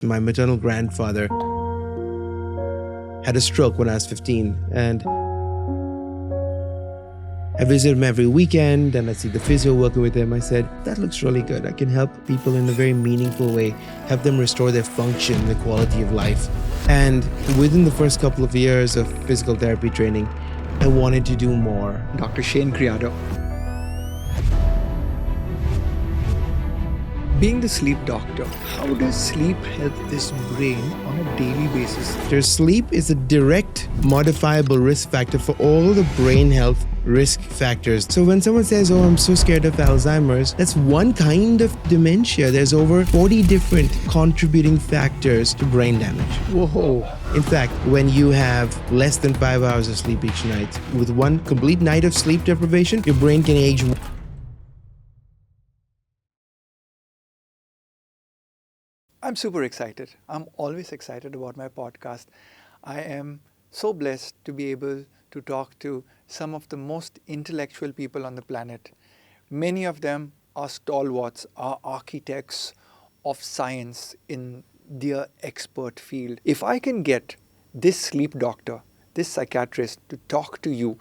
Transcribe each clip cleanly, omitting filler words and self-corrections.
My maternal grandfather had a stroke when I was 15, and I visit him every weekend and I see the physio working with him. I said, that looks really good. I can help people in a very meaningful way, help them restore their function, their quality of life. And within the first couple of years of physical therapy training, I wanted to do more. Dr. Creado. Being the sleep doctor, how does sleep help this brain on a daily basis? Sleep is a direct modifiable risk factor for all the brain health risk factors. So when someone says, oh, I'm so scared of Alzheimer's, that's one kind of dementia. There's over 40 different contributing factors to brain damage. Whoa. In fact, when you have less than 5 hours of sleep each night, with one complete night of sleep deprivation, your brain can age. I'm super excited. I'm always excited about my podcast. I am so blessed to be able to talk to some of the most intellectual people on the planet. Many of them are stalwarts, are architects of science in their expert field. If I can get this sleep doctor, this psychiatrist to talk to you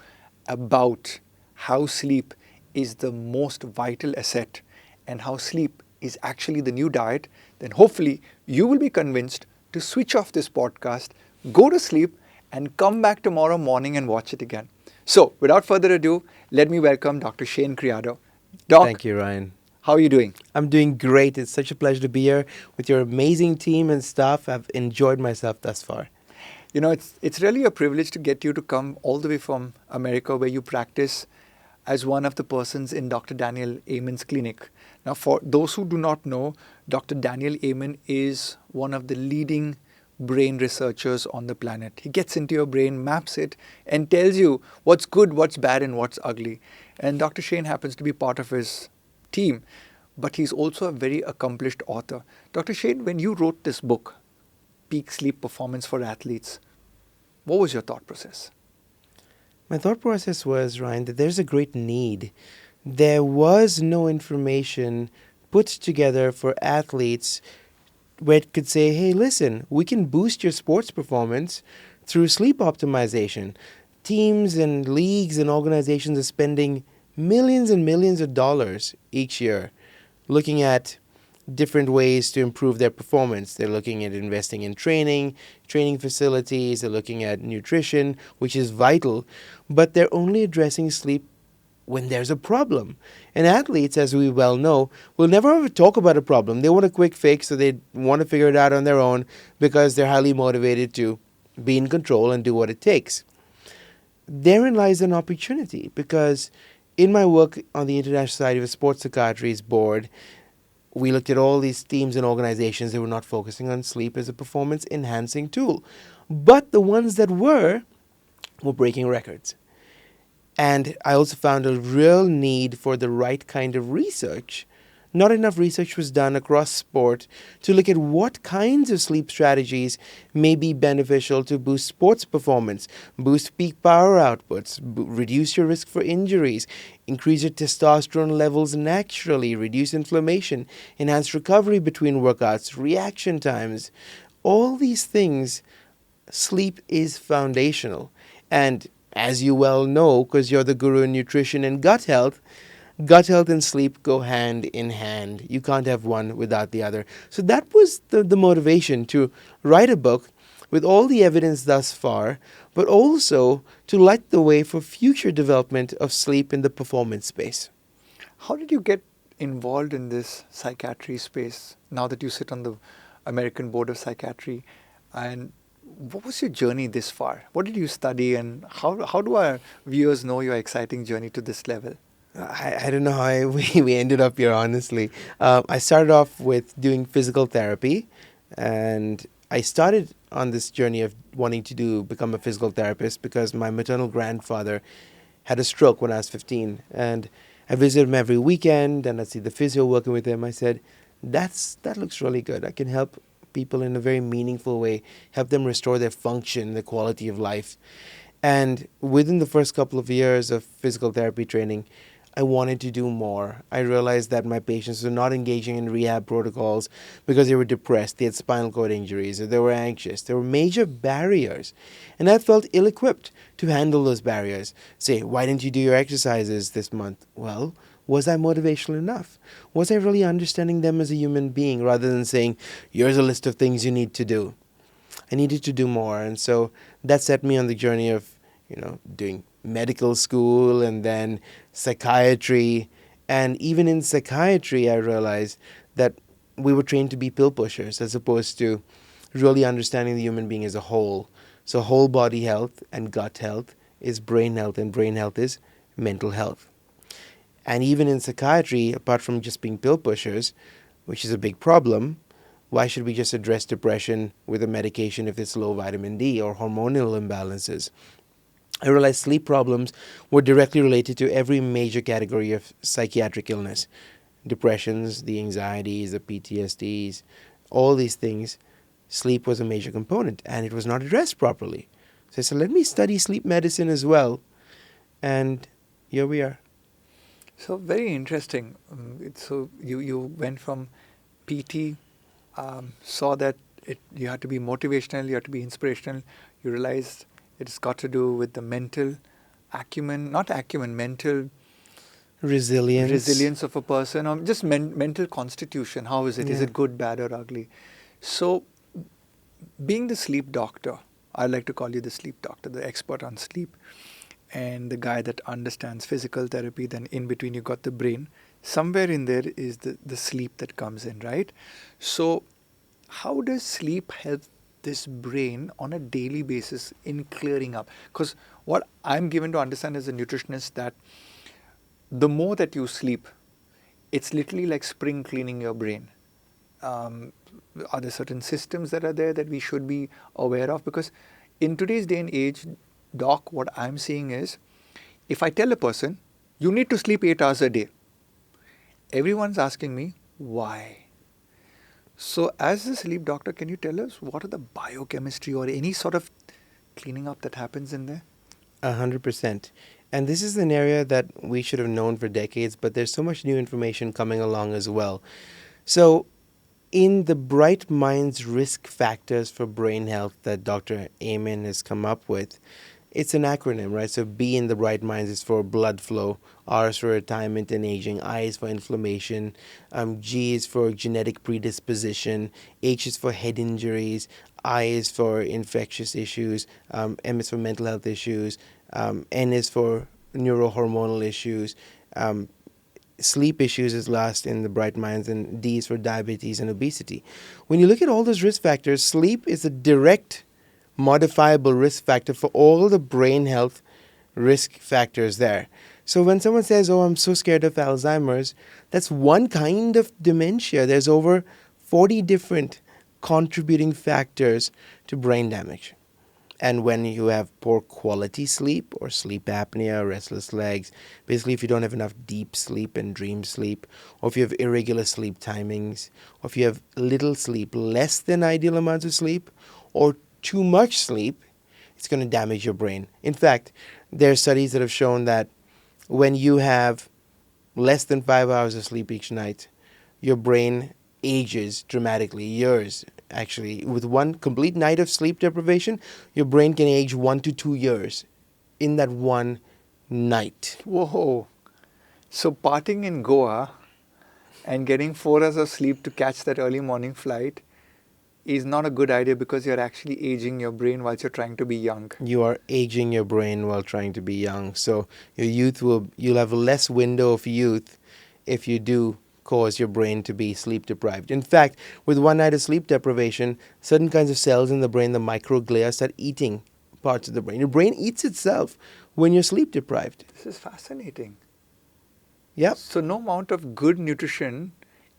about how sleep is the most vital asset and how sleep is actually the new diet, then hopefully you will be convinced to switch off this podcast, go to sleep, and come back tomorrow morning and watch it again. So, without further ado, let me welcome Dr. Creado. Doc, Thank you, Ryan. How are you doing? I'm doing great. It's such a pleasure to be here with your amazing team and staff. I've enjoyed myself thus far. You know, it's really a privilege to get you to come all the way from America, where you practice as one of the persons in Dr. Daniel Amen's clinic. Now, for those who do not know, Dr. Daniel Amen is one of the leading brain researchers on the planet. He gets into your brain, maps it, and tells you what's good, what's bad, and what's ugly. And Dr. Shane happens to be part of his team, but he's also a very accomplished author. Dr. Shane, when you wrote this book, Peak Sleep Performance for Athletes, what was your thought process? My thought process was, Ryan, that there's a great need. There was no information put together for athletes where it could say, hey, listen, we can boost your sports performance through sleep optimization. Teams and leagues and organizations are spending millions and millions of dollars each year looking at different ways to improve their performance. They're looking at investing in training facilities, they're looking at nutrition, which is vital, but they're only addressing sleep when there's a problem. And athletes, as we well know, will never ever talk about a problem. They want a quick fix, so they want to figure it out on their own because they're highly motivated to be in control and do what it takes. Therein lies an opportunity, because in my work on the International Society of Sports Psychiatry's board, we looked at all these teams and organizations that were not focusing on sleep as a performance-enhancing tool. But the ones that were breaking records. And I also found a real need for the right kind of research. Not enough research was done across sport to look at what kinds of sleep strategies may be beneficial to boost sports performance, boost peak power outputs, reduce your risk for injuries, increase your testosterone levels naturally, reduce inflammation, enhance recovery between workouts, reaction times. All these things, sleep is foundational. And as you well know, because you're the guru in nutrition and gut health and sleep go hand in hand. You can't have one without the other. So that was the motivation to write a book with all the evidence thus far, but also to light the way for future development of sleep in the performance space. How did you get involved in this psychiatry space now that you sit on the American Board of Psychiatry? And what was your journey this far? What did you study, and how do our viewers know your exciting journey to this level? I don't know how we ended up here, honestly. I started off with doing physical therapy, and I started on this journey of wanting to become a physical therapist because my maternal grandfather had a stroke when I was 15, and I visited him every weekend, and I see the physio working with him. I said, that looks really good. I can help people in a very meaningful way, help them restore their function, their quality of life. And within the first couple of years of physical therapy training, I wanted to do more. I realized that my patients were not engaging in rehab protocols because they were depressed, they had spinal cord injuries, or they were anxious. There were major barriers. And I felt ill equipped to handle those barriers. Say, why didn't you do your exercises this month? Well, was I motivational enough? Was I really understanding them as a human being rather than saying, here's a list of things you need to do? I needed to do more. And so that set me on the journey of, doing medical school and then psychiatry. And even in psychiatry, I realized that we were trained to be pill pushers as opposed to really understanding the human being as a whole. So whole body health and gut health is brain health, and brain health is mental health. And even in psychiatry, apart from just being pill pushers, which is a big problem, why should we just address depression with a medication if it's low vitamin D or hormonal imbalances? I realized sleep problems were directly related to every major category of psychiatric illness. Depressions, the anxieties, the PTSDs, all these things. Sleep was a major component and it was not addressed properly. So I said, let me study sleep medicine as well. And here we are. So very interesting. So you went from PT, saw that you had to be motivational, you had to be inspirational. You realized it's got to do with the mental mental resilience of a person, or just mental constitution. How is it? Yeah. Is it good, bad, or ugly? So, being the sleep doctor, I like to call you the sleep doctor, the expert on sleep, and the guy that understands physical therapy. Then in between you got the brain. Somewhere in there is the sleep that comes in, right? So, how does sleep help this brain on a daily basis in clearing up? Because what I'm given to understand as a nutritionist, that the more that you sleep, it's literally like spring cleaning your brain. Are there certain systems that are there that we should be aware of? Because in today's day and age, doc, what I'm seeing is, if I tell a person, you need to sleep 8 hours a day, everyone's asking me, why? So as a sleep doctor, can you tell us what are the biochemistry or any sort of cleaning up that happens in there? 100%. And this is an area that we should have known for decades, but there's so much new information coming along as well. So in the Bright Minds risk factors for brain health that Dr. Amen has come up with, it's an acronym, right? So B in the Bright Minds is for blood flow, R is for retirement and aging, I is for inflammation, G is for genetic predisposition, H is for head injuries, I is for infectious issues, M is for mental health issues, N is for neurohormonal issues, sleep issues is last in the Bright Minds, and D is for diabetes and obesity. When you look at all those risk factors, sleep is a direct modifiable risk factor for all the brain health risk factors there. So when someone says, oh, I'm so scared of Alzheimer's, that's one kind of dementia. There's over 40 different contributing factors to brain damage. And when you have poor quality sleep or sleep apnea, restless legs, basically if you don't have enough deep sleep and dream sleep, or if you have irregular sleep timings, or if you have little sleep, less than ideal amounts of sleep, or too much sleep, it's going to damage your brain. In fact, there are studies that have shown that when you have less than 5 hours of sleep each night, your brain ages dramatically, years actually. With one complete night of sleep deprivation, your brain can age 1 to 2 years in that one night. Whoa. So partying in Goa and getting 4 hours of sleep to catch that early morning flight is not a good idea, because you're actually aging your brain whilst you're trying to be young. You are aging your brain while trying to be young. So you'll have less window of youth if you do cause your brain to be sleep deprived. In fact, with one night of sleep deprivation, certain kinds of cells in the brain, the microglia, start eating parts of the brain. Your brain eats itself when you're sleep deprived. This is fascinating. Yep. So no amount of good nutrition,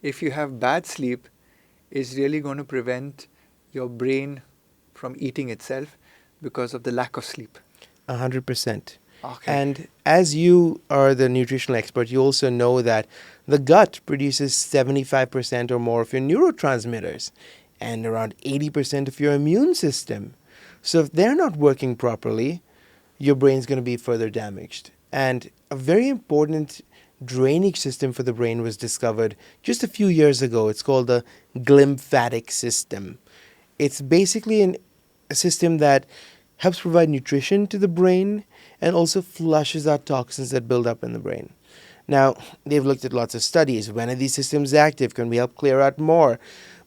if you have bad sleep, is really going to prevent your brain from eating itself because of the lack of sleep. 100%. Okay. And as you are the nutritional expert, you also know that the gut produces 75% or more of your neurotransmitters and around 80% of your immune system. So if they're not working properly, your brain's going to be further damaged. And a very important drainage system for the brain was discovered just a few years ago. It's called the Glymphatic System. It's basically a system that helps provide nutrition to the brain and also flushes out toxins that build up in the brain. Now, they've looked at lots of studies. When are these systems active? Can we help clear out more?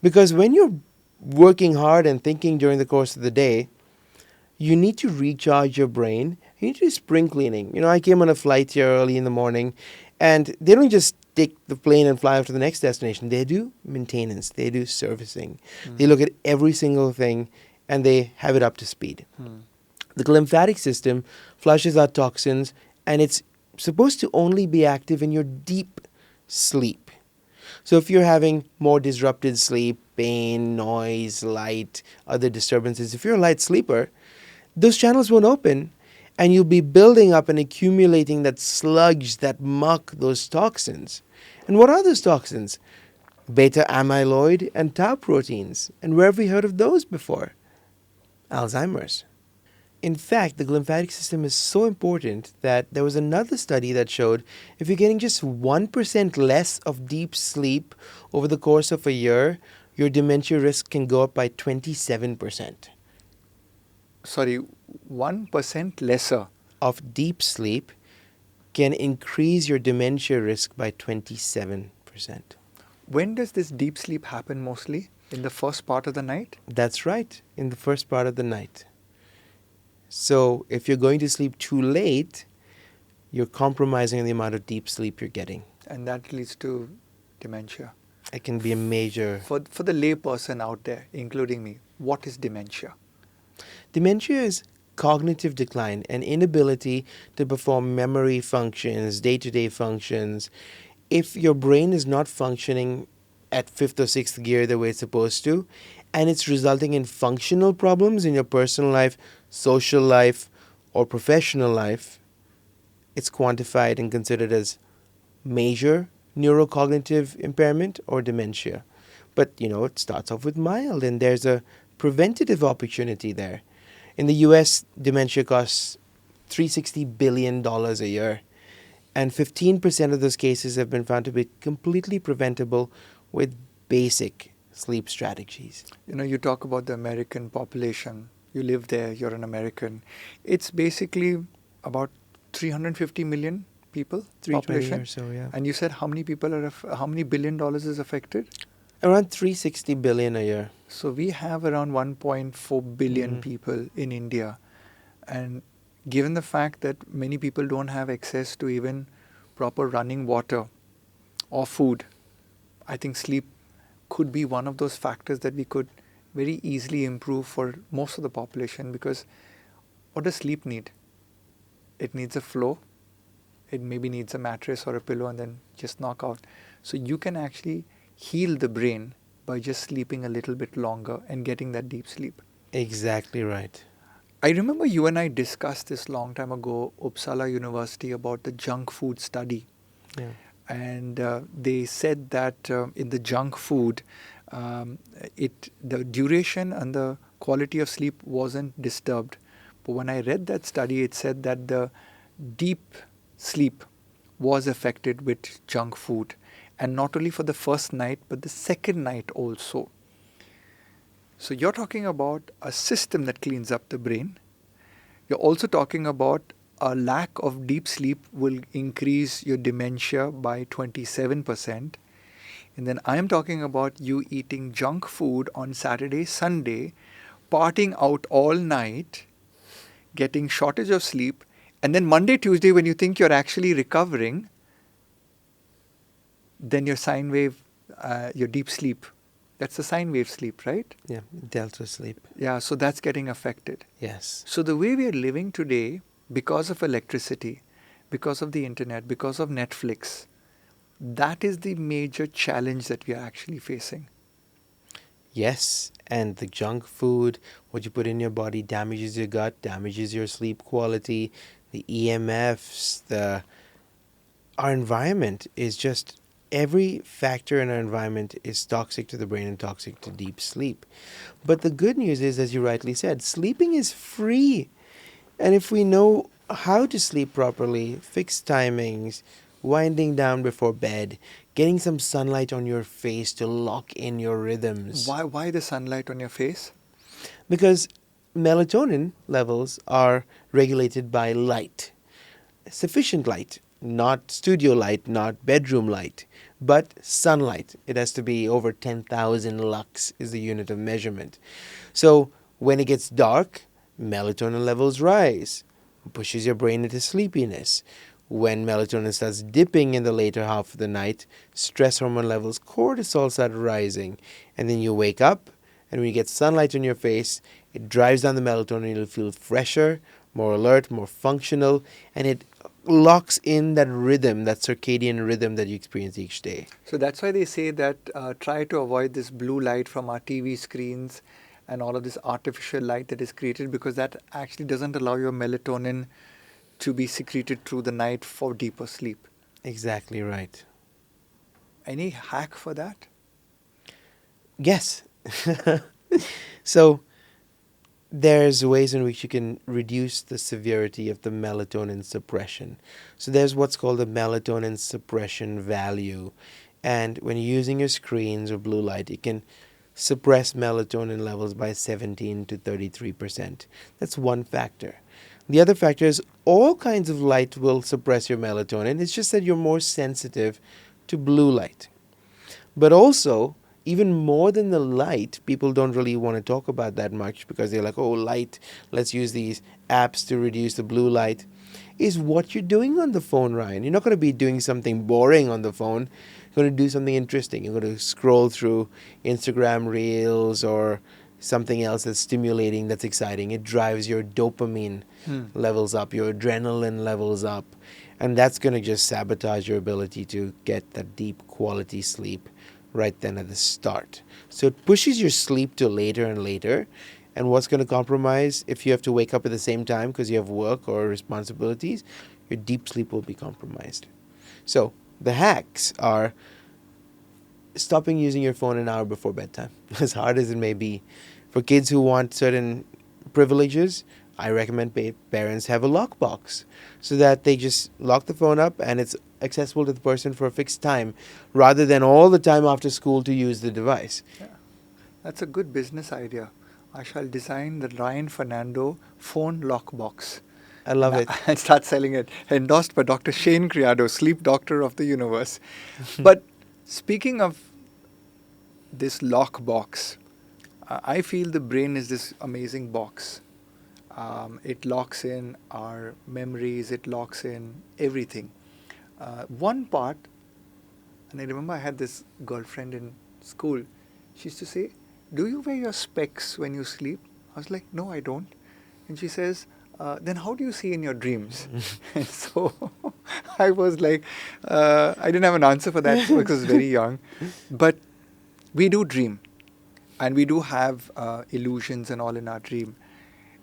Because when you're working hard and thinking during the course of the day, you need to recharge your brain. You need to do spring cleaning. I came on a flight here early in the morning, and they don't just take the plane and fly off to the next destination. They do maintenance. They do servicing. They look at every single thing, and they have it up to speed. The glymphatic system flushes out toxins, and it's supposed to only be active in your deep sleep. So if you're having more disrupted sleep, pain, noise, light, other disturbances, if you're a light sleeper, those channels won't open, and you'll be building up and accumulating that sludge, that muck, those toxins. And what are those toxins? Beta amyloid and tau proteins. And where have we heard of those before? Alzheimer's. In fact, the glymphatic system is so important that there was another study that showed if you're getting just 1% less of deep sleep over the course of a year, your dementia risk can go up by 27%. Sorry, 1% lesser of deep sleep can increase your dementia risk by 27%. When does this deep sleep happen mostly? In the first part of the night? That's right, in the first part of the night. So if you're going to sleep too late, you're compromising the amount of deep sleep you're getting. And that leads to dementia. It can be a major... For the lay person out there, including me, what is dementia? Dementia is cognitive decline, an inability to perform memory functions, day-to-day functions. If your brain is not functioning at fifth or sixth gear the way it's supposed to, and it's resulting in functional problems in your personal life, social life, or professional life, it's quantified and considered as major neurocognitive impairment or dementia. But, it starts off with mild, and there's a preventative opportunity there. In the US, dementia costs $360 billion a year, and 15% of those cases have been found to be completely preventable with basic sleep strategies. You talk about the American population. You live there, you're an American. It's basically about 350 million people, 320 population. or so, yeah. And you said how many billion dollars is affected? Around 360 billion a year. So we have around 1.4 billion people in India. And given the fact that many people don't have access to even proper running water or food, I think sleep could be one of those factors that we could very easily improve for most of the population. Because what does sleep need? It needs a flow. It maybe needs a mattress or a pillow and then just knock out. So you can actually heal the brain by just sleeping a little bit longer and getting that deep sleep. Exactly right. I remember you and I discussed this long time ago, Uppsala University, about the junk food study. Yeah. And they said that in the junk food, the duration and the quality of sleep wasn't disturbed. But when I read that study, it said that the deep sleep was affected with junk food. And not only for the first night, but the second night also. So you're talking about a system that cleans up the brain. You're also talking about a lack of deep sleep will increase your dementia by 27%. And then I'm talking about you eating junk food on Saturday, Sunday, partying out all night, getting shortage of sleep, and then Monday, Tuesday, when you think you're actually recovering, then your sine wave, your deep sleep, that's the sine wave sleep, right? Yeah, delta sleep. Yeah, so that's getting affected. Yes. So the way we are living today, because of electricity, because of the internet, because of Netflix, that is the major challenge that we are actually facing. Yes, and the junk food, what you put in your body damages your gut, damages your sleep quality, the EMFs, our environment is just, every factor in our environment is toxic to the brain and toxic to deep sleep. But the good news is, as you rightly said, sleeping is free. And if we know how to sleep properly, fixed timings, winding down before bed, getting some sunlight on your face to lock in your rhythms. Why the sunlight on your face? Because melatonin levels are regulated by light, sufficient light, not studio light, not bedroom light, but sunlight. It has to be over 10,000 lux is the unit of measurement. So when it gets dark, melatonin levels rise, pushes your brain into sleepiness. When melatonin starts dipping in the later half of the night, stress hormone levels, cortisol start rising, and then you wake up, and when you get sunlight on your face, it drives down the melatonin. You'll feel fresher, more alert, more functional, and it locks in that rhythm, that circadian rhythm that you experience each day. So that's why they say that try to avoid this blue light from our TV screens and all of this artificial light that is created, because that actually doesn't allow your melatonin to be secreted through the night for deeper sleep. Exactly right. Any hack for that? Yes. So there's ways in which you can reduce the severity of the melatonin suppression. So there's what's called the melatonin suppression value. And when you're using your screens or blue light, it can suppress melatonin levels by 17 to 33%. That's one factor. The other factor is all kinds of light will suppress your melatonin. It's just that you're more sensitive to blue light. But also, even more than the light, people don't really want to talk about that much because they're like, oh, light, let's use these apps to reduce the blue light, is what you're doing on the phone, Ryan. You're not going to be doing something boring on the phone. You're going to do something interesting. You're going to scroll through Instagram Reels or something else that's stimulating, that's exciting. It drives your dopamine levels up, your adrenaline levels up, and that's going to just sabotage your ability to get that deep quality sleep right then at the start. So it pushes your sleep to later and later. And what's going to compromise if you have to wake up at the same time because you have work or responsibilities? Your deep sleep will be compromised. So the hacks are stopping using your phone an hour before bedtime, as hard as it may be. For kids who want certain privileges, I recommend parents have a lockbox so that they just lock the phone up and it's accessible to the person for a fixed time rather than all the time after school to use the device. Yeah, that's a good business idea. I shall design the Ryan Fernando phone lockbox. I love it. And start selling it. Endorsed by Dr. Shane Creado, sleep doctor of the universe. But speaking of this lockbox, I feel the brain is this amazing box. It locks in our memories, it locks in everything. One part, and I remember I had this girlfriend in school, she used to say, do you wear your specs when you sleep? I was like, no, I don't. And she says, then how do you see in your dreams? And so I was like, I didn't have an answer for that because I was very young. But we do dream. And we do have illusions and all in our dream.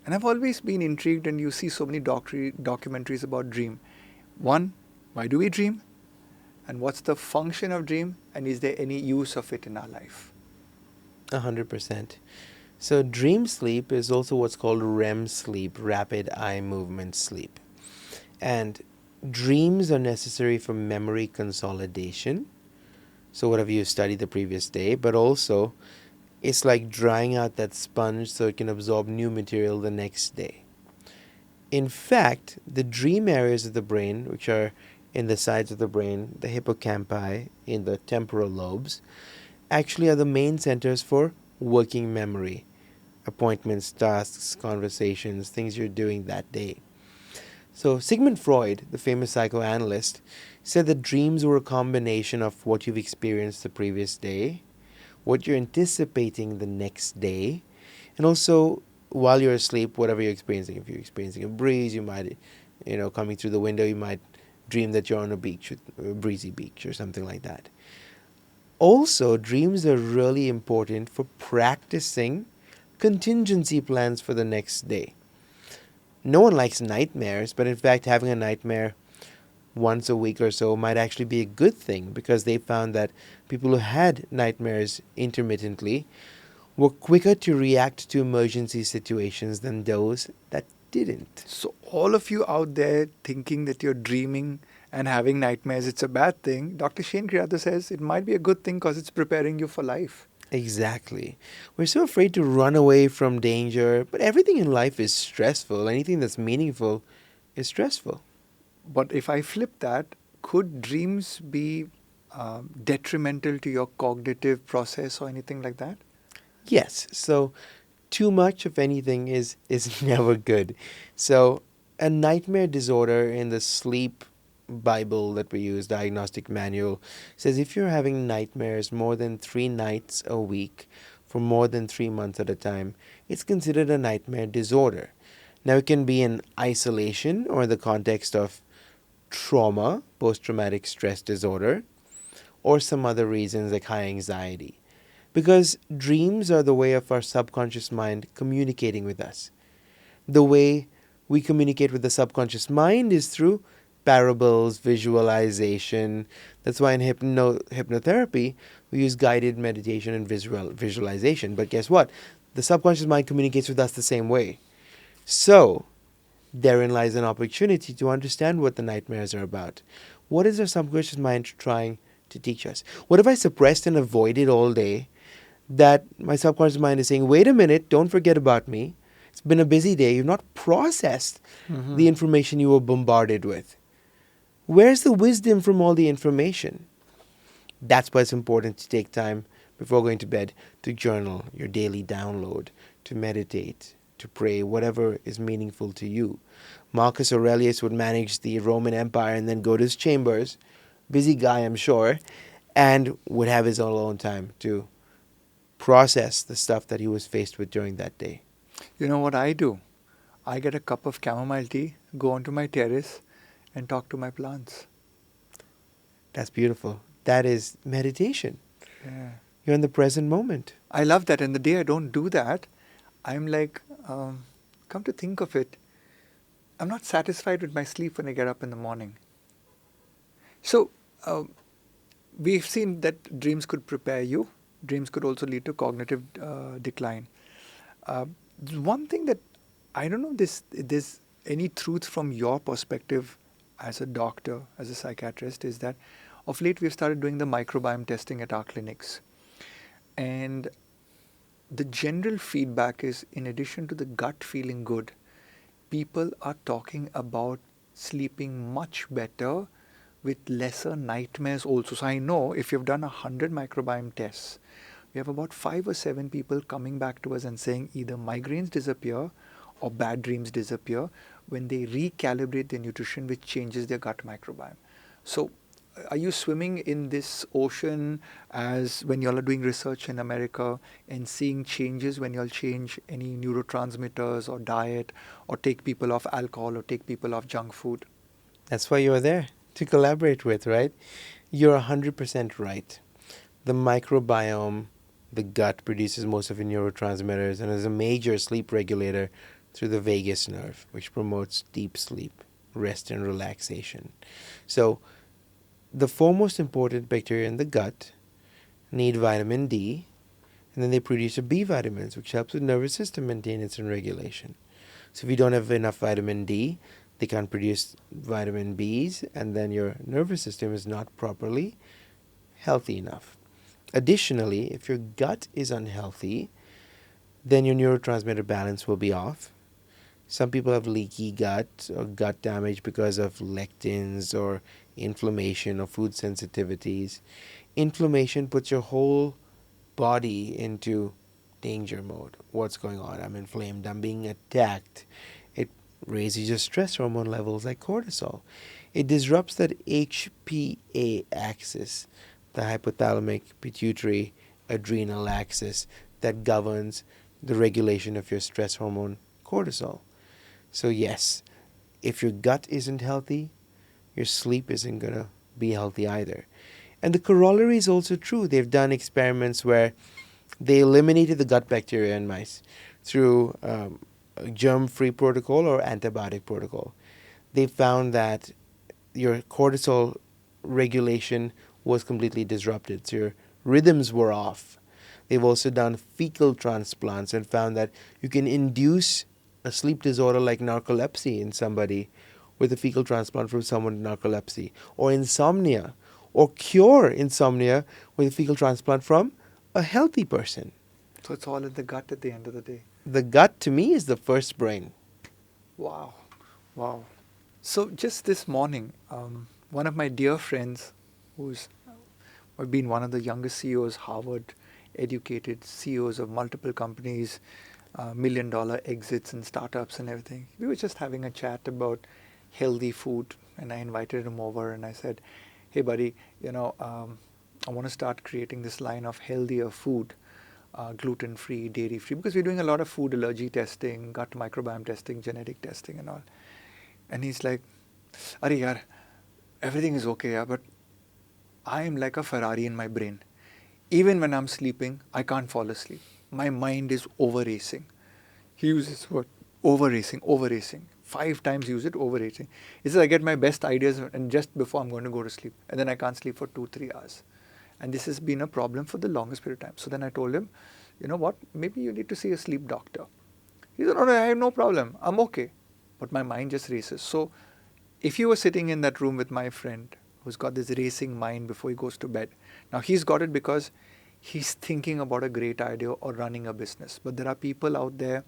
And I've always been intrigued, and you see so many documentaries about dream. One, why do we dream? And what's the function of dream? And is there any use of it in our life? 100%. So dream sleep is also what's called REM sleep, rapid eye movement sleep. And dreams are necessary for memory consolidation. So whatever you studied the previous day, but also it's like drying out that sponge so it can absorb new material the next day. In fact, the dream areas of the brain, which are in the sides of the brain, the hippocampi, in the temporal lobes, actually are the main centers for working memory, appointments, tasks, conversations, things you're doing that day. So Sigmund Freud, the famous psychoanalyst, said that dreams were a combination of what you've experienced the previous day, what you're anticipating the next day, and also while you're asleep, whatever you're experiencing. If you're experiencing a breeze, you might, coming through the window, you might dream that you're on a beach, a breezy beach or something like that. Also, dreams are really important for practicing contingency plans for the next day. No one likes nightmares, but in fact, having a nightmare once a week or so might actually be a good thing, because they found that people who had nightmares intermittently were quicker to react to emergency situations than those that didn't. So all of you out there thinking that you're dreaming and having nightmares, it's a bad thing. Dr. Shane Creado says it might be a good thing because it's preparing you for life. Exactly. We're so afraid to run away from danger, but everything in life is stressful. Anything that's meaningful is stressful. But if I flip that, could dreams be detrimental to your cognitive process or anything like that? Yes, so too much of anything is never good. So a nightmare disorder in the sleep Bible that we use, diagnostic manual, says if you're having nightmares more than 3 nights a week for more than 3 months at a time, it's considered a nightmare disorder. Now, it can be in isolation or in the context of trauma, post traumatic stress disorder, or some other reasons like high anxiety. Because dreams are the way of our subconscious mind communicating with us. The way we communicate with the subconscious mind is through parables, visualization. That's why in hypnotherapy, we use guided meditation and visualization. But guess what? The subconscious mind communicates with us the same way. So, therein lies an opportunity to understand what the nightmares are about. What is our subconscious mind trying to teach us? What if I suppressed and avoided all day? That my subconscious mind is saying, wait a minute, don't forget about me. It's been a busy day. You've not processed the information you were bombarded with. Where's the wisdom from all the information? That's why it's important to take time before going to bed to journal your daily download, to meditate, to pray, whatever is meaningful to you. Marcus Aurelius would manage the Roman Empire and then go to his chambers, busy guy, I'm sure, and would have his own alone time to process the stuff that he was faced with during that day. You know what I do? I get a cup of chamomile tea, go onto my terrace, and talk to my plants. That's beautiful. That is meditation. Yeah. You're in the present moment. I love that. And the day I don't do that, I'm like, come to think of it, I'm not satisfied with my sleep when I get up in the morning. So, we've seen that dreams could prepare you. Dreams could also lead to cognitive decline. Uh, One thing that I don't know this there's any truth from your perspective as a doctor, as a psychiatrist, is that of late we've started doing the microbiome testing at our clinics. And the general feedback is, in addition to the gut feeling good, people are talking about sleeping much better with lesser nightmares also. So I know if you've done 100 microbiome tests, we have about 5 or 7 people coming back to us and saying either migraines disappear or bad dreams disappear when they recalibrate their nutrition, which changes their gut microbiome. So are you swimming in this ocean as when y'all are doing research in America and seeing changes when y'all change any neurotransmitters or diet or take people off alcohol or take people off junk food? That's why you're there to collaborate with, right? You're 100% right. The microbiome, the gut, produces most of your neurotransmitters and is a major sleep regulator through the vagus nerve, which promotes deep sleep, rest, and relaxation. So, the foremost important bacteria in the gut need vitamin D, and then they produce your B vitamins, which helps with nervous system maintenance and regulation. So if you don't have enough vitamin D, they can't produce vitamin Bs, and then your nervous system is not properly healthy enough. Additionally, if your gut is unhealthy, then your neurotransmitter balance will be off. Some people have leaky gut or gut damage because of lectins or inflammation or food sensitivities. Inflammation puts your whole body into danger mode. What's going on? I'm inflamed. I'm being attacked. It raises your stress hormone levels like cortisol. It disrupts that HPA axis, the hypothalamic pituitary adrenal axis that governs the regulation of your stress hormone cortisol. So yes, if your gut isn't healthy, your sleep isn't going to be healthy either. And the corollary is also true. They've done experiments where they eliminated the gut bacteria in mice through a germ-free protocol or antibiotic protocol. They found that your cortisol regulation was completely disrupted. So your rhythms were off. They've also done fecal transplants and found that you can induce a sleep disorder like narcolepsy in somebody with a fecal transplant from someone with narcolepsy, or insomnia, or cure insomnia with a fecal transplant from a healthy person. So it's all in the gut at the end of the day. The gut, to me, is the first brain. Wow. Wow. So just this morning, one of my dear friends, who's been one of the youngest CEOs, Harvard educated CEOs of multiple companies, $1 million exits and startups and everything. We were just having a chat about healthy food, and I invited him over and I said, "Hey, buddy, I want to start creating this line of healthier food, gluten-free, dairy-free, because we're doing a lot of food allergy testing, gut microbiome testing, genetic testing, and all." And he's like, "Arey yaar, everything is okay, yeah, but I am like a Ferrari in my brain. Even when I'm sleeping, I can't fall asleep. My mind is over racing." He uses what? Over racing, over racing. 5 times use it, over racing. He says, "I get my best ideas and just before I'm going to go to sleep. And then I can't sleep for 2-3 hours." And this has been a problem for the longest period of time. So then I told him, "You know what? Maybe you need to see a sleep doctor." He said, "Oh, no, I have no problem. I'm okay." But my mind just races. So if you were sitting in that room with my friend who's got this racing mind before he goes to bed, now he's got it because he's thinking about a great idea or running a business. But there are people out there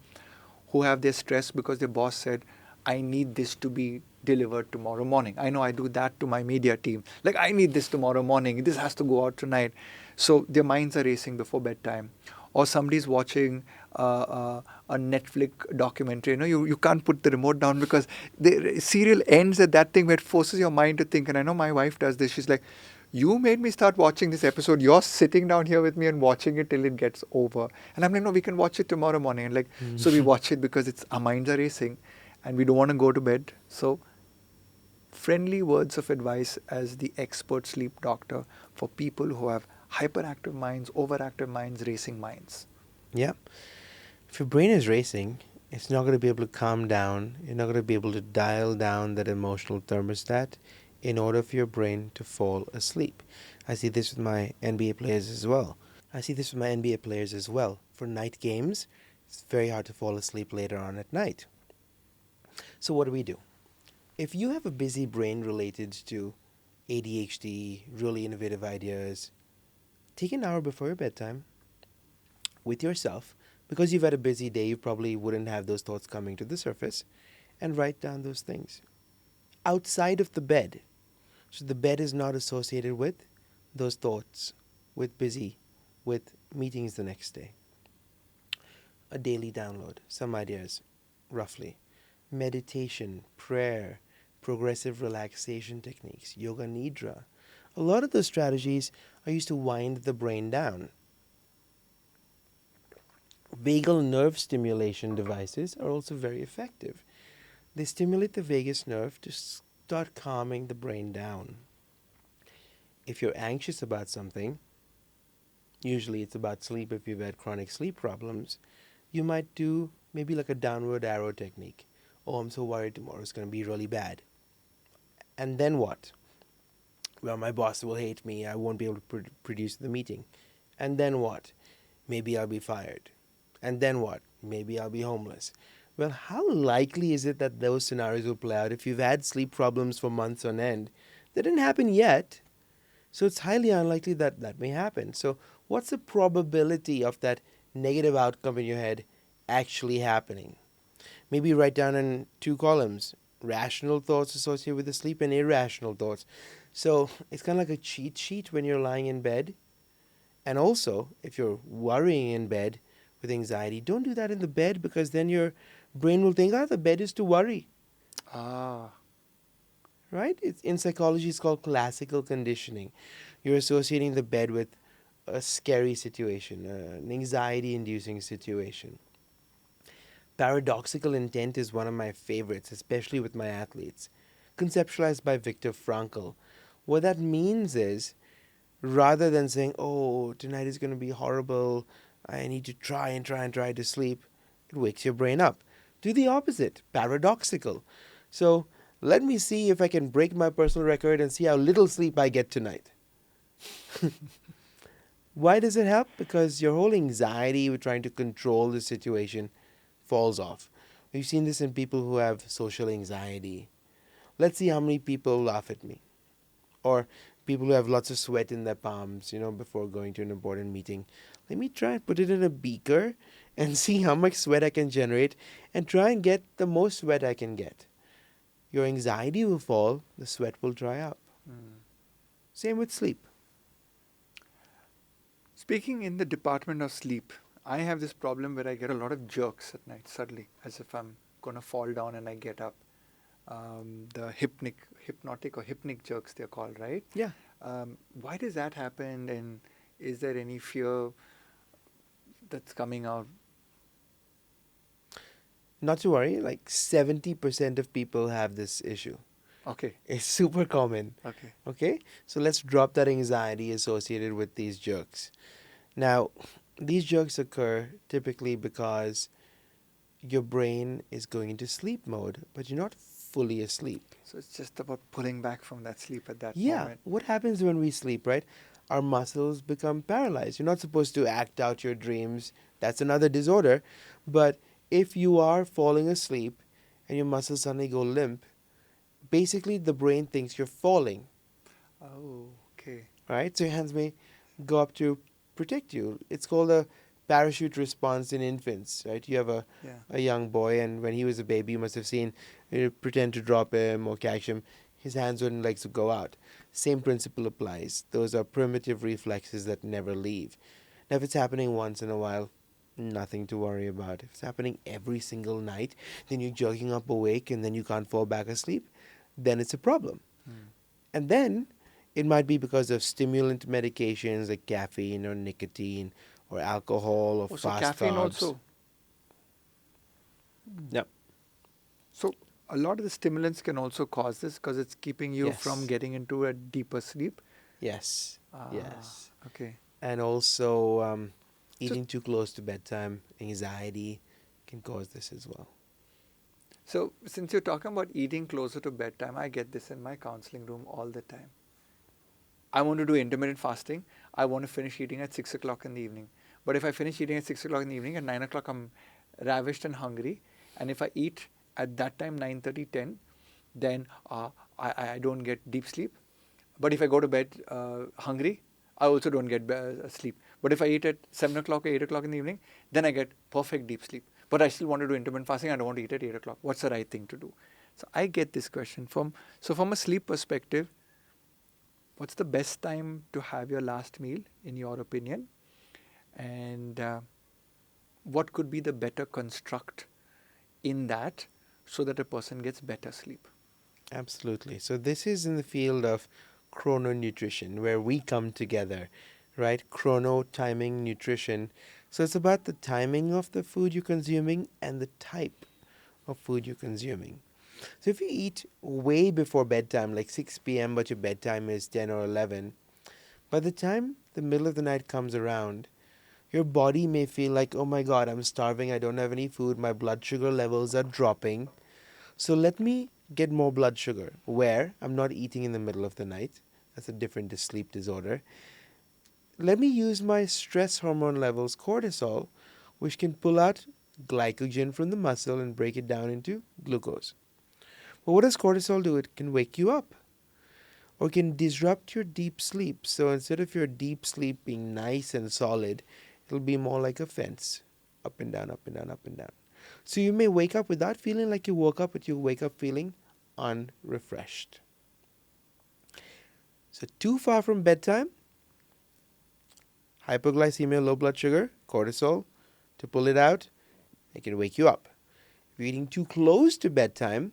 who have their stress because their boss said, "I need this to be delivered tomorrow morning." I know I do that to my media team. Like, "I need this tomorrow morning. This has to go out tonight." So their minds are racing before bedtime. Or somebody's watching a Netflix documentary. You can't put the remote down because the serial ends at that thing where it forces your mind to think. And I know my wife does this. She's like, "You made me start watching this episode. You're sitting down here with me and watching it till it gets over." And I'm like, "No, we can watch it tomorrow morning." And so we watch it because our minds are racing and we don't want to go to bed. So friendly words of advice as the expert sleep doctor for people who have hyperactive minds, overactive minds, racing minds. Yeah. If your brain is racing, it's not going to be able to calm down. You're not going to be able to dial down that emotional thermostat in order for your brain to fall asleep. I see this with my NBA players as well. For night games, it's very hard to fall asleep later on at night. So what do? If you have a busy brain related to ADHD, really innovative ideas, take an hour before your bedtime with yourself. Because you've had a busy day, you probably wouldn't have those thoughts coming to the surface, and write down those things outside of the bed. So the bed is not associated with those thoughts, with meetings the next day. A daily download, some ideas, roughly. Meditation, prayer, progressive relaxation techniques, yoga nidra. A lot of those strategies are used to wind the brain down. Vagal nerve stimulation devices are also very effective. They stimulate the vagus nerve to start calming the brain down. If you're anxious about something, usually it's about sleep if you've had chronic sleep problems, you might do maybe like a downward arrow technique. "Oh, I'm so worried tomorrow's going to be really bad." And then what? "Well, my boss will hate me. I won't be able to produce the meeting." And then what? "Maybe I'll be fired." And then what? "Maybe I'll be homeless." Well, how likely is it that those scenarios will play out if you've had sleep problems for months on end? That didn't happen yet. So it's highly unlikely that that may happen. So what's the probability of that negative outcome in your head actually happening? Maybe write down in 2 columns, rational thoughts associated with the sleep and irrational thoughts. So it's kind of like a cheat sheet when you're lying in bed. And also, if you're worrying in bed with anxiety, don't do that in the bed, because then your brain will think, the bed is to worry. Right? In psychology, it's called classical conditioning. You're associating the bed with a scary situation, an anxiety-inducing situation. Paradoxical intent is one of my favorites, especially with my athletes. Conceptualized by Viktor Frankl. What that means is, rather than saying, "Oh, tonight is going to be horrible, I need to try to sleep," it wakes your brain up. Do the opposite, paradoxical. So let me see if I can break my personal record and see how little sleep I get tonight. Why does it help? Because your whole anxiety with trying to control the situation falls off. We've seen this in people who have social anxiety, Let's see how many people laugh at me. Or people who have lots of sweat in their palms, before going to an important meeting. Let me try and put it in a beaker and see how much sweat I can generate and try and get the most sweat I can get. Your anxiety will fall, the sweat will dry up. Mm. Same with sleep. Speaking in the department of sleep, I have this problem where I get a lot of jerks at night suddenly, as if I'm going to fall down and I get up. The hypnotic or hypnic jerks they're called, right? Yeah. Why does that happen, and is there any fear that's coming out? Not to worry, like 70% of people have this issue. Okay. It's super common. Okay. Okay? So let's drop that anxiety associated with these jerks. Now, these jerks occur typically because your brain is going into sleep mode, but you're not fully asleep. So it's just about pulling back from that sleep at that Yeah, moment. what happens when we sleep, right? Our muscles become paralyzed. You're not supposed to act out your dreams. That's another disorder. But if you are falling asleep and your muscles suddenly go limp, basically the brain thinks you're falling, Oh, okay. right? So your hands may go up to protect you. It's called a parachute response in infants, right? You have Yeah. a young boy, and when he was a baby, you must have seen you pretend to drop him or catch him, his hands and legs would go out. Same principle applies. Those are primitive reflexes that never leave. Now, if it's happening once in a while, nothing to worry about. If it's happening every single night, then you're jerking up awake and then you can't fall back asleep, then it's a problem. Mm. And then it might be because of stimulant medications like caffeine or nicotine or alcohol or Oh, so fast caffeine carbs. also. Yep. So a lot of the stimulants can also cause this because it's keeping you Yes. from getting into a deeper sleep. Yes. Ah, Yes. Okay. And also, eating too close to bedtime, anxiety can cause this as well. So since you're talking about eating closer to bedtime, I get this in my counseling room all the time. I want to do intermittent fasting. I want to finish eating at 6 o'clock in the evening. But if I finish eating at 6 o'clock in the evening, at 9 o'clock I'm ravished and hungry. And if I eat at that time, 9:30, 10, then I don't get deep sleep. But if I go to bed hungry, I also don't get sleep. But if I eat at 7 o'clock or 8 o'clock in the evening, then I get perfect deep sleep. But I still want to do intermittent fasting. I don't want to eat at 8 o'clock. What's the right thing to do? So I get this question. From a sleep perspective, what's the best time to have your last meal, in your opinion? And what could be the better construct in that so that a person gets better sleep? Absolutely. So this is in the field of chrononutrition where we come together, right? Chrono, timing, nutrition. So it's about the timing of the food you're consuming and the type of food you're consuming. So if you eat way before bedtime, like 6 p.m., but your bedtime is 10 or 11, by the time the middle of the night comes around, your body may feel like, oh my God, I'm starving, I don't have any food, my blood sugar levels are dropping. So let me get more blood sugar, where I'm not eating in the middle of the night. That's a different sleep disorder. Let me use my stress hormone levels, cortisol, which can pull out glycogen from the muscle and break it down into glucose. Well, what does cortisol do? It can wake you up or can disrupt your deep sleep. So instead of your deep sleep being nice and solid, it'll be more like a fence, up and down, up and down, up and down. So you may wake up without feeling like you woke up, but you wake up feeling unrefreshed. So too far from bedtime, hypoglycemia, low blood sugar, cortisol, to pull it out, it can wake you up. If you're eating too close to bedtime,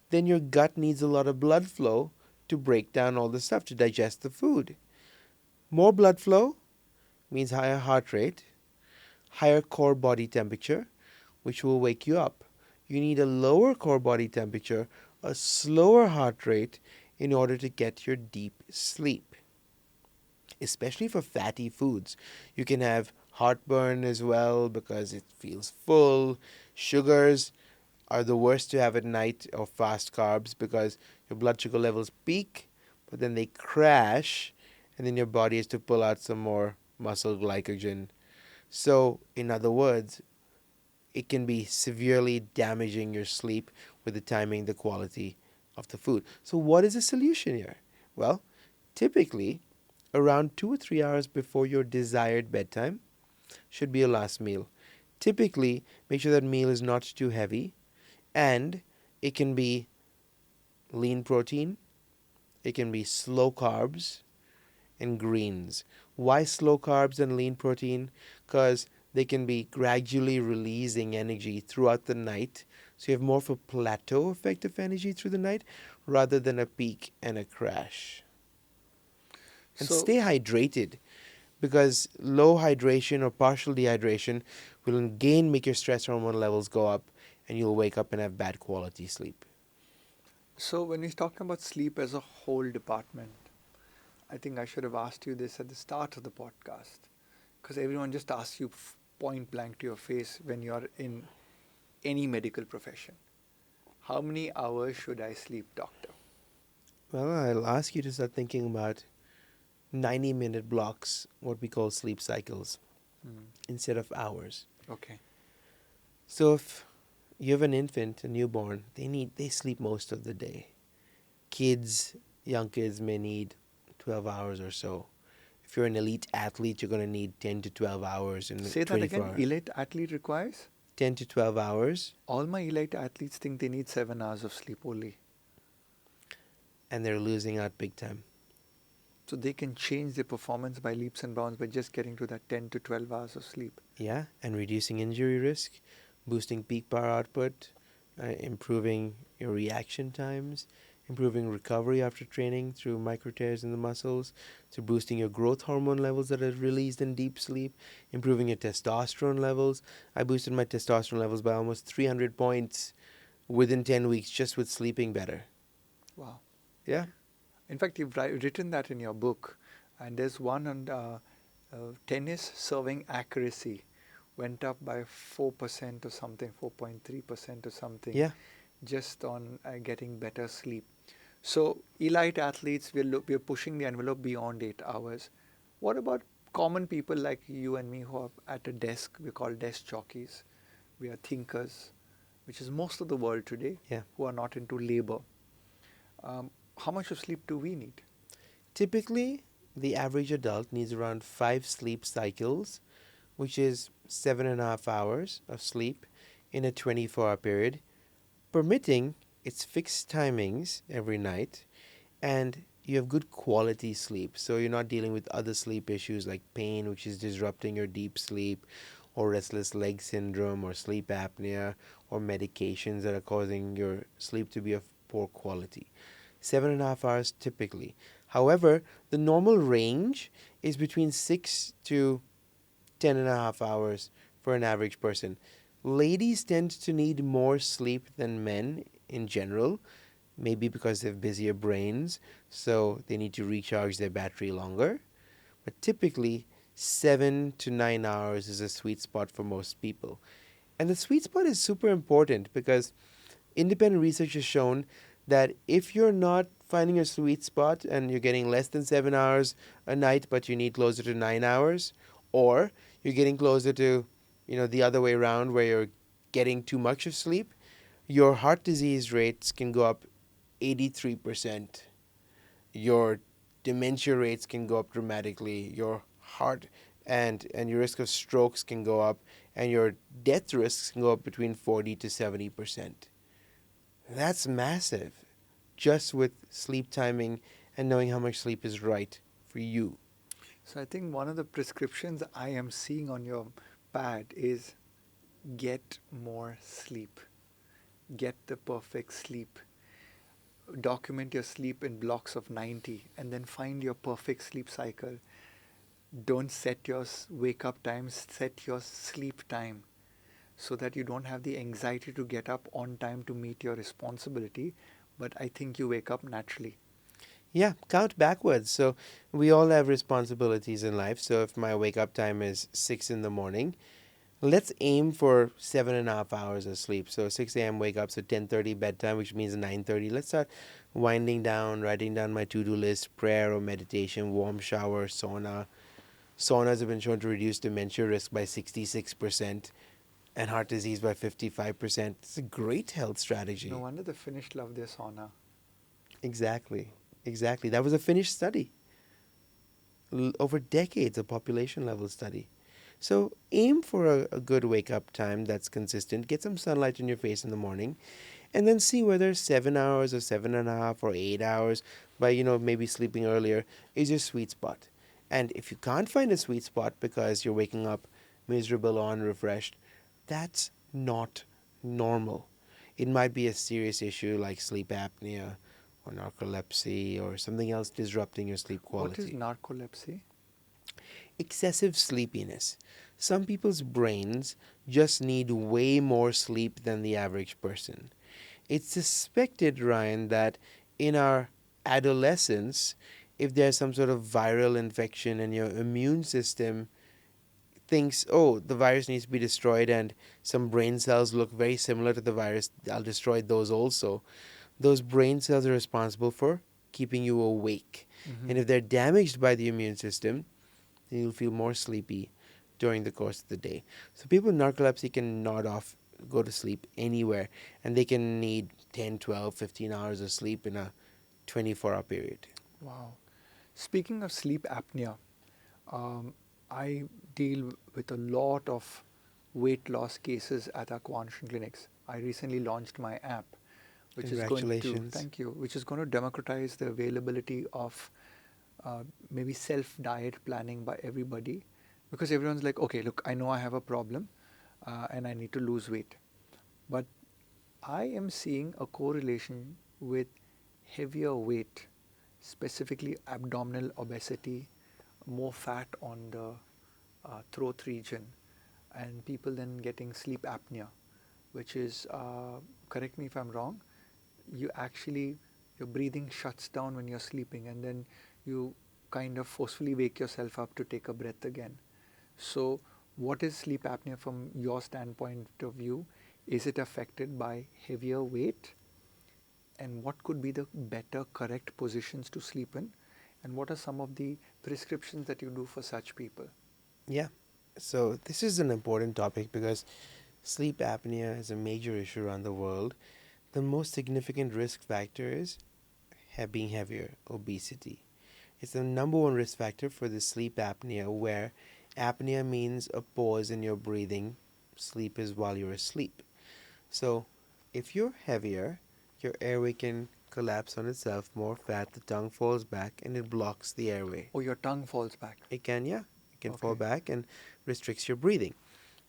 then your gut needs a lot of blood flow to break down all the stuff, to digest the food. More blood flow means higher heart rate, higher core body temperature, which will wake you up. You need a lower core body temperature, a slower heart rate in order to get your deep sleep. Especially for fatty foods. You can have heartburn as well because it feels full. Sugars are the worst to have at night, or fast carbs, because your blood sugar levels peak, but then they crash, and then your body has to pull out some more muscle glycogen. So, in other words, it can be severely damaging your sleep with the timing, the quality of the food. So, what is the solution here? Well, typically, around 2 or 3 hours before your desired bedtime should be your last meal. Typically, make sure that meal is not too heavy, and it can be lean protein, it can be slow carbs, and greens. Why slow carbs and lean protein? Because they can be gradually releasing energy throughout the night. So you have more of a plateau effect of energy through the night rather than a peak and a crash. And So, stay hydrated, because low hydration or partial dehydration will again make your stress hormone levels go up, and you'll wake up and have bad quality sleep. so when we're talking about sleep as a whole department, I think I should have asked you this at the start of the podcast, because everyone just asks you point blank to your face when you're in any medical profession. How many hours should I sleep, doctor? Well, I'll ask you to start thinking about 90-minute blocks, what we call sleep cycles, Hmm. instead of hours. Okay. So if you have an infant, a newborn, they sleep most of the day. Young kids may need 12 hours or so. If you're an elite athlete, you're going to need 10 to 12 hours in Say that 24 again. hours. Elite athlete requires? 10 to 12 hours, All my elite athletes think they need 7 hours of sleep only. and they're losing out big time. So they can change their performance by leaps and bounds by just getting to that 10 to 12 hours of sleep. Yeah, and reducing injury risk, boosting peak power output, improving your reaction times, improving recovery after training through micro tears in the muscles, to boosting your growth hormone levels that are released in deep sleep, improving your testosterone levels. I boosted my testosterone levels by almost 300 points within 10 weeks just with sleeping better. Wow. Yeah. In fact, you've written that in your book. And there's one on tennis serving accuracy went up by 4% or something, 4.3% or something, Yeah. just on getting better sleep. So elite athletes, we're pushing the envelope beyond 8 hours. What about common people like you and me who are at a desk? We're called desk jockeys. We are thinkers, which is most of the world today, Yeah. who are not into labor. How much of sleep do we need? Typically, the average adult needs around 5 sleep cycles, which is 7.5 hours of sleep in a 24-hour period, permitting its fixed timings every night, and you have good quality sleep. So you're not dealing with other sleep issues like pain, which is disrupting your deep sleep, or restless leg syndrome, or sleep apnea, or medications that are causing your sleep to be of poor quality. 7.5 hours typically. However, the normal range is between 6 to 10.5 hours for an average person. Ladies tend to need more sleep than men in general, maybe because they have busier brains, so they need to recharge their battery longer. But typically, 7 to 9 hours is a sweet spot for most people. And the sweet spot is super important because independent research has shown that if you're not finding your sweet spot and you're getting less than 7 hours a night, but you need closer to 9 hours, or you're getting closer to, the other way around where you're getting too much of sleep, your heart disease rates can go up 83%. Your dementia rates can go up dramatically. Your heart and your risk of strokes can go up, and your death risks can go up between 40 to 70%. That's massive, just with sleep timing and knowing how much sleep is right for you. So I think one of the prescriptions I am seeing on your pad is get more sleep. Get the perfect sleep. Document your sleep in blocks of 90 and then find your perfect sleep cycle. Don't set your wake up time, set your sleep time so that you don't have the anxiety to get up on time to meet your responsibility. But I think you wake up naturally. Yeah, count backwards. So we all have responsibilities in life. So if my wake up time is 6 in the morning, let's aim for 7.5 hours of sleep. So 6 a.m. wake up, so 10:30 bedtime, which means 9:30. Let's start winding down, writing down my to-do list, prayer or meditation, warm shower, sauna. Saunas have been shown to reduce dementia risk by 66% and heart disease by 55%. It's a great health No strategy. wonder the Finnish love their sauna. Exactly. Exactly. That was a finished study, over decades, a population level study. So aim for a good wake up time that's consistent. Get some sunlight in your face in the morning, and then see whether 7 hours or 7.5 or 8 hours by maybe sleeping earlier is your sweet spot. And if you can't find a sweet spot because you're waking up miserable or unrefreshed, that's not normal. It might be a serious issue like sleep apnea or narcolepsy or something else disrupting your sleep What is quality. narcolepsy? Excessive sleepiness. Some people's brains just need way more sleep than the average person. It's suspected, Ryan, that in our adolescence, if there's some sort of viral infection and your immune system thinks, oh, the virus needs to be destroyed, and some brain cells look very similar to the virus, I'll destroy those also. Those brain cells are responsible for keeping you awake. Mm-hmm. And if they're damaged by the immune system, then you'll feel more sleepy during the course of the day. So people with narcolepsy can nod off, go to sleep anywhere, and they can need 10, 12, 15 hours of sleep in a 24-hour period. Wow. Speaking of sleep apnea, um, I deal with a lot of weight loss cases at our Quantum clinics. I recently launched my app, which is going to, Congratulations. thank you, which is going to democratize the availability of maybe self diet planning by everybody, because everyone's like, okay, look, I know I have a problem and I need to lose weight. But I am seeing a correlation with heavier weight, specifically abdominal obesity, more fat on the throat region, and people then getting sleep apnea, which is, correct me if I'm wrong, you actually, your breathing shuts down when you're sleeping, and then you kind of forcefully wake yourself up to take a breath again. So, what is sleep apnea from your standpoint of view? Is it affected by heavier weight? And what could be the better, correct positions to sleep in? And what are some of the prescriptions that you do for such people? Yeah. So this is an important topic because sleep apnea is a major issue around the world. The most significant risk factor is being heavier, obesity. It's the number one risk factor for the sleep apnea, where apnea means a pause in your breathing. Sleep is while you're asleep. So, if you're heavier, your airway can collapse on itself, more fat, the tongue falls back, and it blocks the airway. Or your tongue falls back. It can, yeah, it can fall Okay. back and restricts your breathing.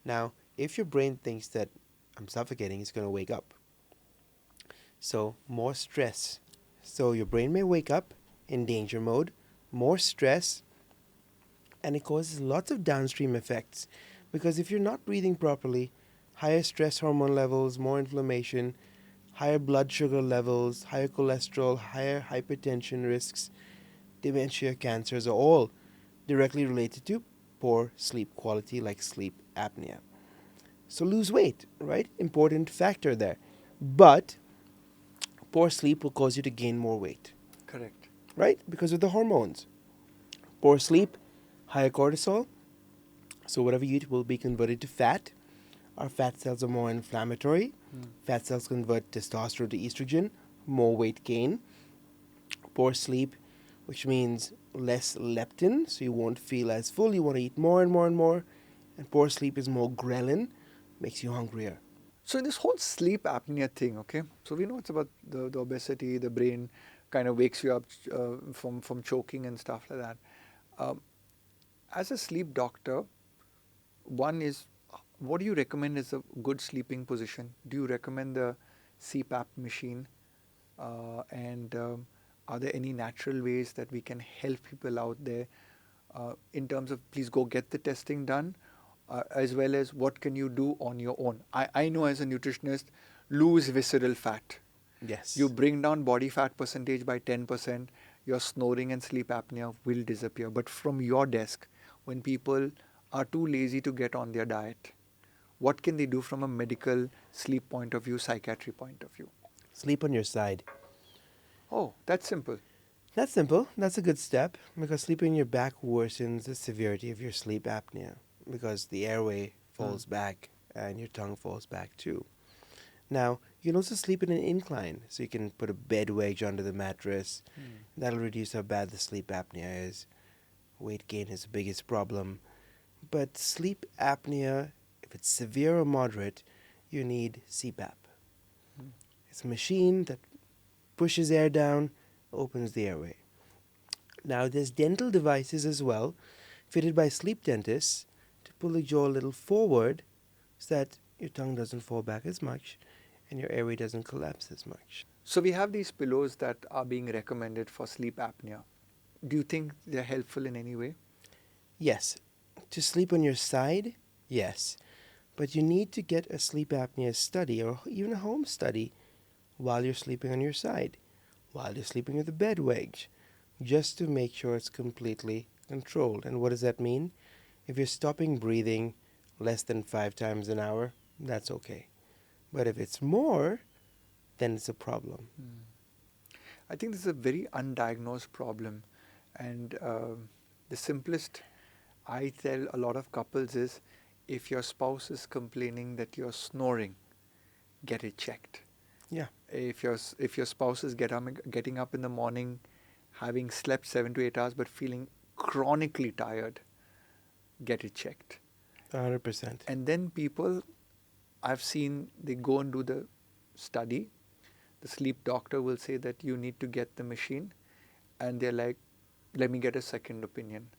Now, if your brain thinks that I'm suffocating, it's going to wake up. So, more stress. So, your brain may wake up in danger mode, more stress, and it causes lots of downstream effects. Because if you're not breathing properly, higher stress hormone levels, more inflammation, higher blood sugar levels, higher cholesterol, higher hypertension risks, dementia, cancers are all directly related to poor sleep quality, like sleep apnea. So lose weight, right? Important factor there. But poor sleep will cause you to gain more weight, Correct. right? Because of the hormones. Poor sleep, higher cortisol. So whatever you eat will be converted to fat. Our fat cells are more inflammatory. Hmm. Fat cells convert testosterone to estrogen, more weight gain. Poor sleep, which means less leptin, so you won't feel as full. You want to eat more and more and more. And poor sleep is more ghrelin, makes you hungrier. So in this whole sleep apnea thing, okay, so we know it's about the obesity, the brain kind of wakes you up from choking and stuff like that. Um, as a sleep doctor, one is, what do you recommend as a good sleeping position? Do you recommend the CPAP machine? And are there any natural ways that we can help people out there in terms of, please go get the testing done, as well as what can you do on your own? I know as a nutritionist, lose visceral fat. You Yes. bring down body fat percentage by 10%, your snoring and sleep apnea will disappear. But from your desk, when people are too lazy to get on their diet, what can they do from a medical sleep point of view, psychiatry point of view? Sleep on your side. Oh, that's simple. That's simple. That's a good step because sleeping on your back worsens the severity of your sleep apnea because the airway Hmm. falls back and your tongue falls back too. Now, You can also sleep in an incline, so you can put a bed wedge under the mattress. That'll reduce how bad the sleep apnea is. Weight gain is the biggest problem. But sleep apnea, if it's severe or moderate, you need CPAP. Mm. It's a machine that pushes air down, opens the airway. Now, there's dental devices as well, fitted by sleep dentists, to pull the jaw a little forward so that your tongue doesn't fall back as much and your airway doesn't collapse as much. So we have these pillows that are being recommended for sleep apnea. Do you think they're helpful in any way? Yes, to sleep on your side, yes, but you need to get a sleep apnea study or even a home study while you're sleeping on your side, while you're sleeping with a bed wedge, just to make sure it's completely controlled. And what does that mean? If you're stopping breathing less than 5 times an hour, that's okay. But if it's more, then it's a problem. I think this is a very undiagnosed problem, and the simplest I tell a lot of couples is, if your spouse is complaining that you're snoring, get it checked. Yeah. If your spouse is getting up in the morning, having slept 7 to 8 hours but feeling chronically tired, get it checked. 100%. And then people, I've seen, they go and do the study. The sleep doctor will say that you need to get the machine, and they're like, let me get a second opinion.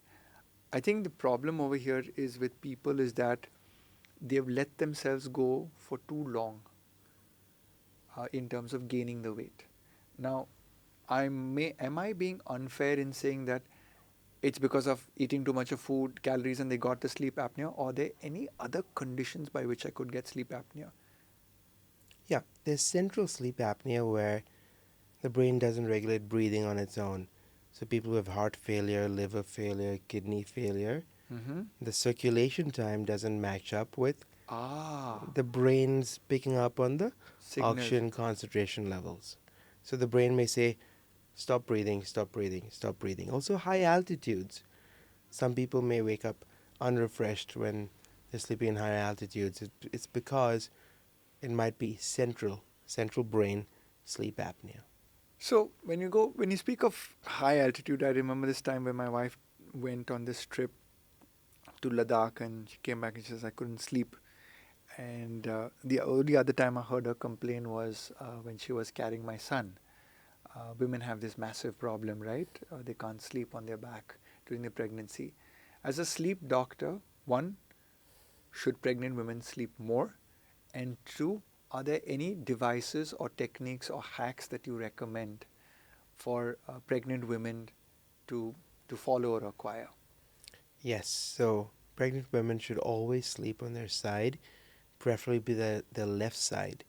I think the problem over here is with people is that they've let themselves go for too long in terms of gaining the weight. Now, am I being unfair in saying that it's because of eating too much of food, calories, and they got the sleep apnea? Or are there any other conditions by which I could get sleep apnea? Yeah, there's central sleep apnea where the brain doesn't regulate breathing on its own. So people who have heart failure, liver failure, kidney failure, Mm-hmm. the circulation time doesn't match up with Ah, the brain's picking up on the signals. oxygen concentration levels. So the brain may say, stop breathing, stop breathing, stop breathing. Also, high altitudes. Some people may wake up unrefreshed when they're sleeping in high altitudes. It's because it might be central brain sleep apnea. So when you speak of high altitude, I remember this time when my wife went on this trip to Ladakh, and she came back and she says, I couldn't sleep. And the only other time I heard her complain was when she was carrying my son. Women have this massive problem, right? They can't sleep on their back during the pregnancy. As a sleep doctor, one, should pregnant women sleep more? And two, are there any devices or techniques or hacks that you recommend for pregnant women to follow or acquire? Yes, so pregnant women should always sleep on their side, preferably the left side.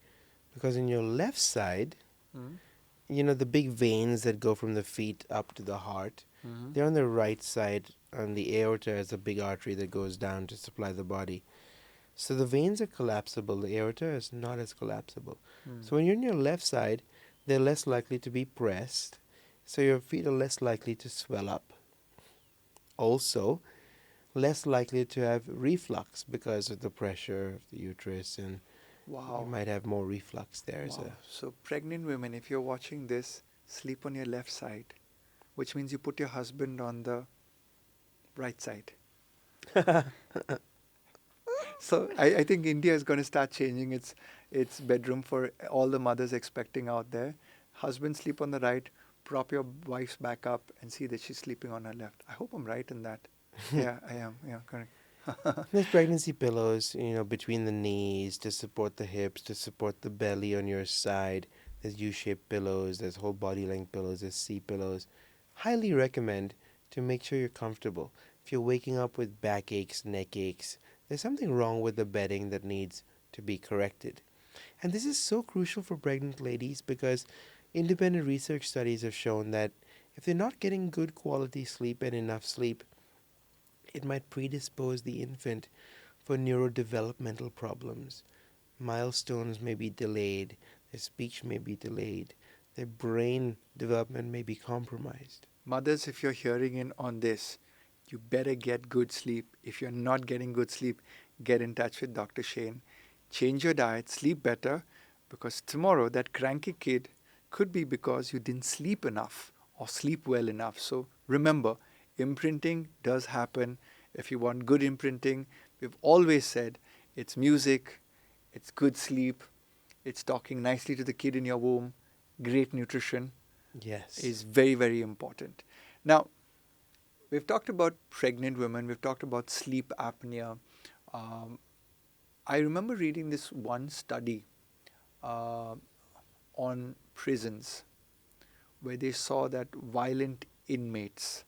Because in your left side, Mm-hmm. the big veins that go from the feet up to the heart, Mm-hmm. they're on the right side, and the aorta is a big artery that goes down to supply the body. So the veins are collapsible, the aorta is not as collapsible. So when you're on your left side, they're less likely to be pressed, so your feet are less likely to swell up. Also, less likely to have reflux because of the pressure of the uterus, and you Wow. might have more reflux there. Wow. So pregnant women, if you're watching this, sleep on your left side, which means you put your husband on the right side. So I think India is going to start changing its bedroom for all the mothers expecting out there. Husband sleep on the right, prop your wife's back up and see that she's sleeping on her left. I hope I'm right in that. Yeah, I am. Yeah, correct. There's pregnancy pillows, between the knees to support the hips, to support the belly on your side. There's U-shaped pillows, there's whole body length pillows, there's C pillows. Highly recommend to make sure you're comfortable. If you're waking up with backaches, neck aches, there's something wrong with the bedding that needs to be corrected. And this is so crucial for pregnant ladies because independent research studies have shown that if they're not getting good quality sleep and enough sleep, it might predispose the infant for neurodevelopmental problems. Milestones may be delayed, their speech may be delayed, their brain development may be compromised. Mothers, if you're hearing in on this, you better get good sleep. If you're not getting good sleep, get in touch with Dr. Shane. Change your diet, sleep better, Because tomorrow, that cranky kid could be because you didn't sleep enough or sleep well enough. So remember, imprinting does happen. If you want good imprinting, we've always said it's music, it's good sleep, it's talking nicely to the kid in your womb, great nutrition Yes. is very, very important. Now, we've talked about pregnant women, we've talked about sleep apnea. Um, I remember reading this one study uh, on prisons where they saw that violent inmates,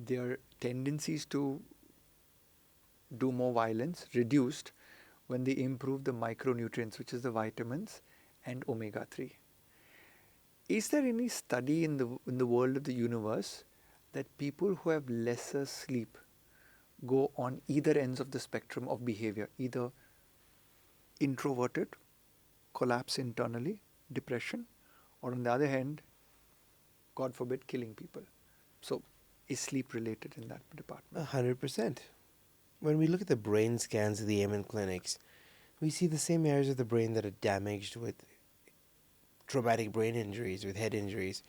their tendencies to do more violence reduced when they improved the micronutrients, which is the vitamins and omega 3. Is there any study in the world of the universe that people who have lesser sleep go on either ends of the spectrum of behavior, either introverted, collapse internally, depression, or on the other hand, God forbid, killing people? So, is sleep related in that department? 100%. When we look at the brain scans of the Amen clinics, we see the same areas of the brain that are damaged with traumatic brain injuries, with head injuries.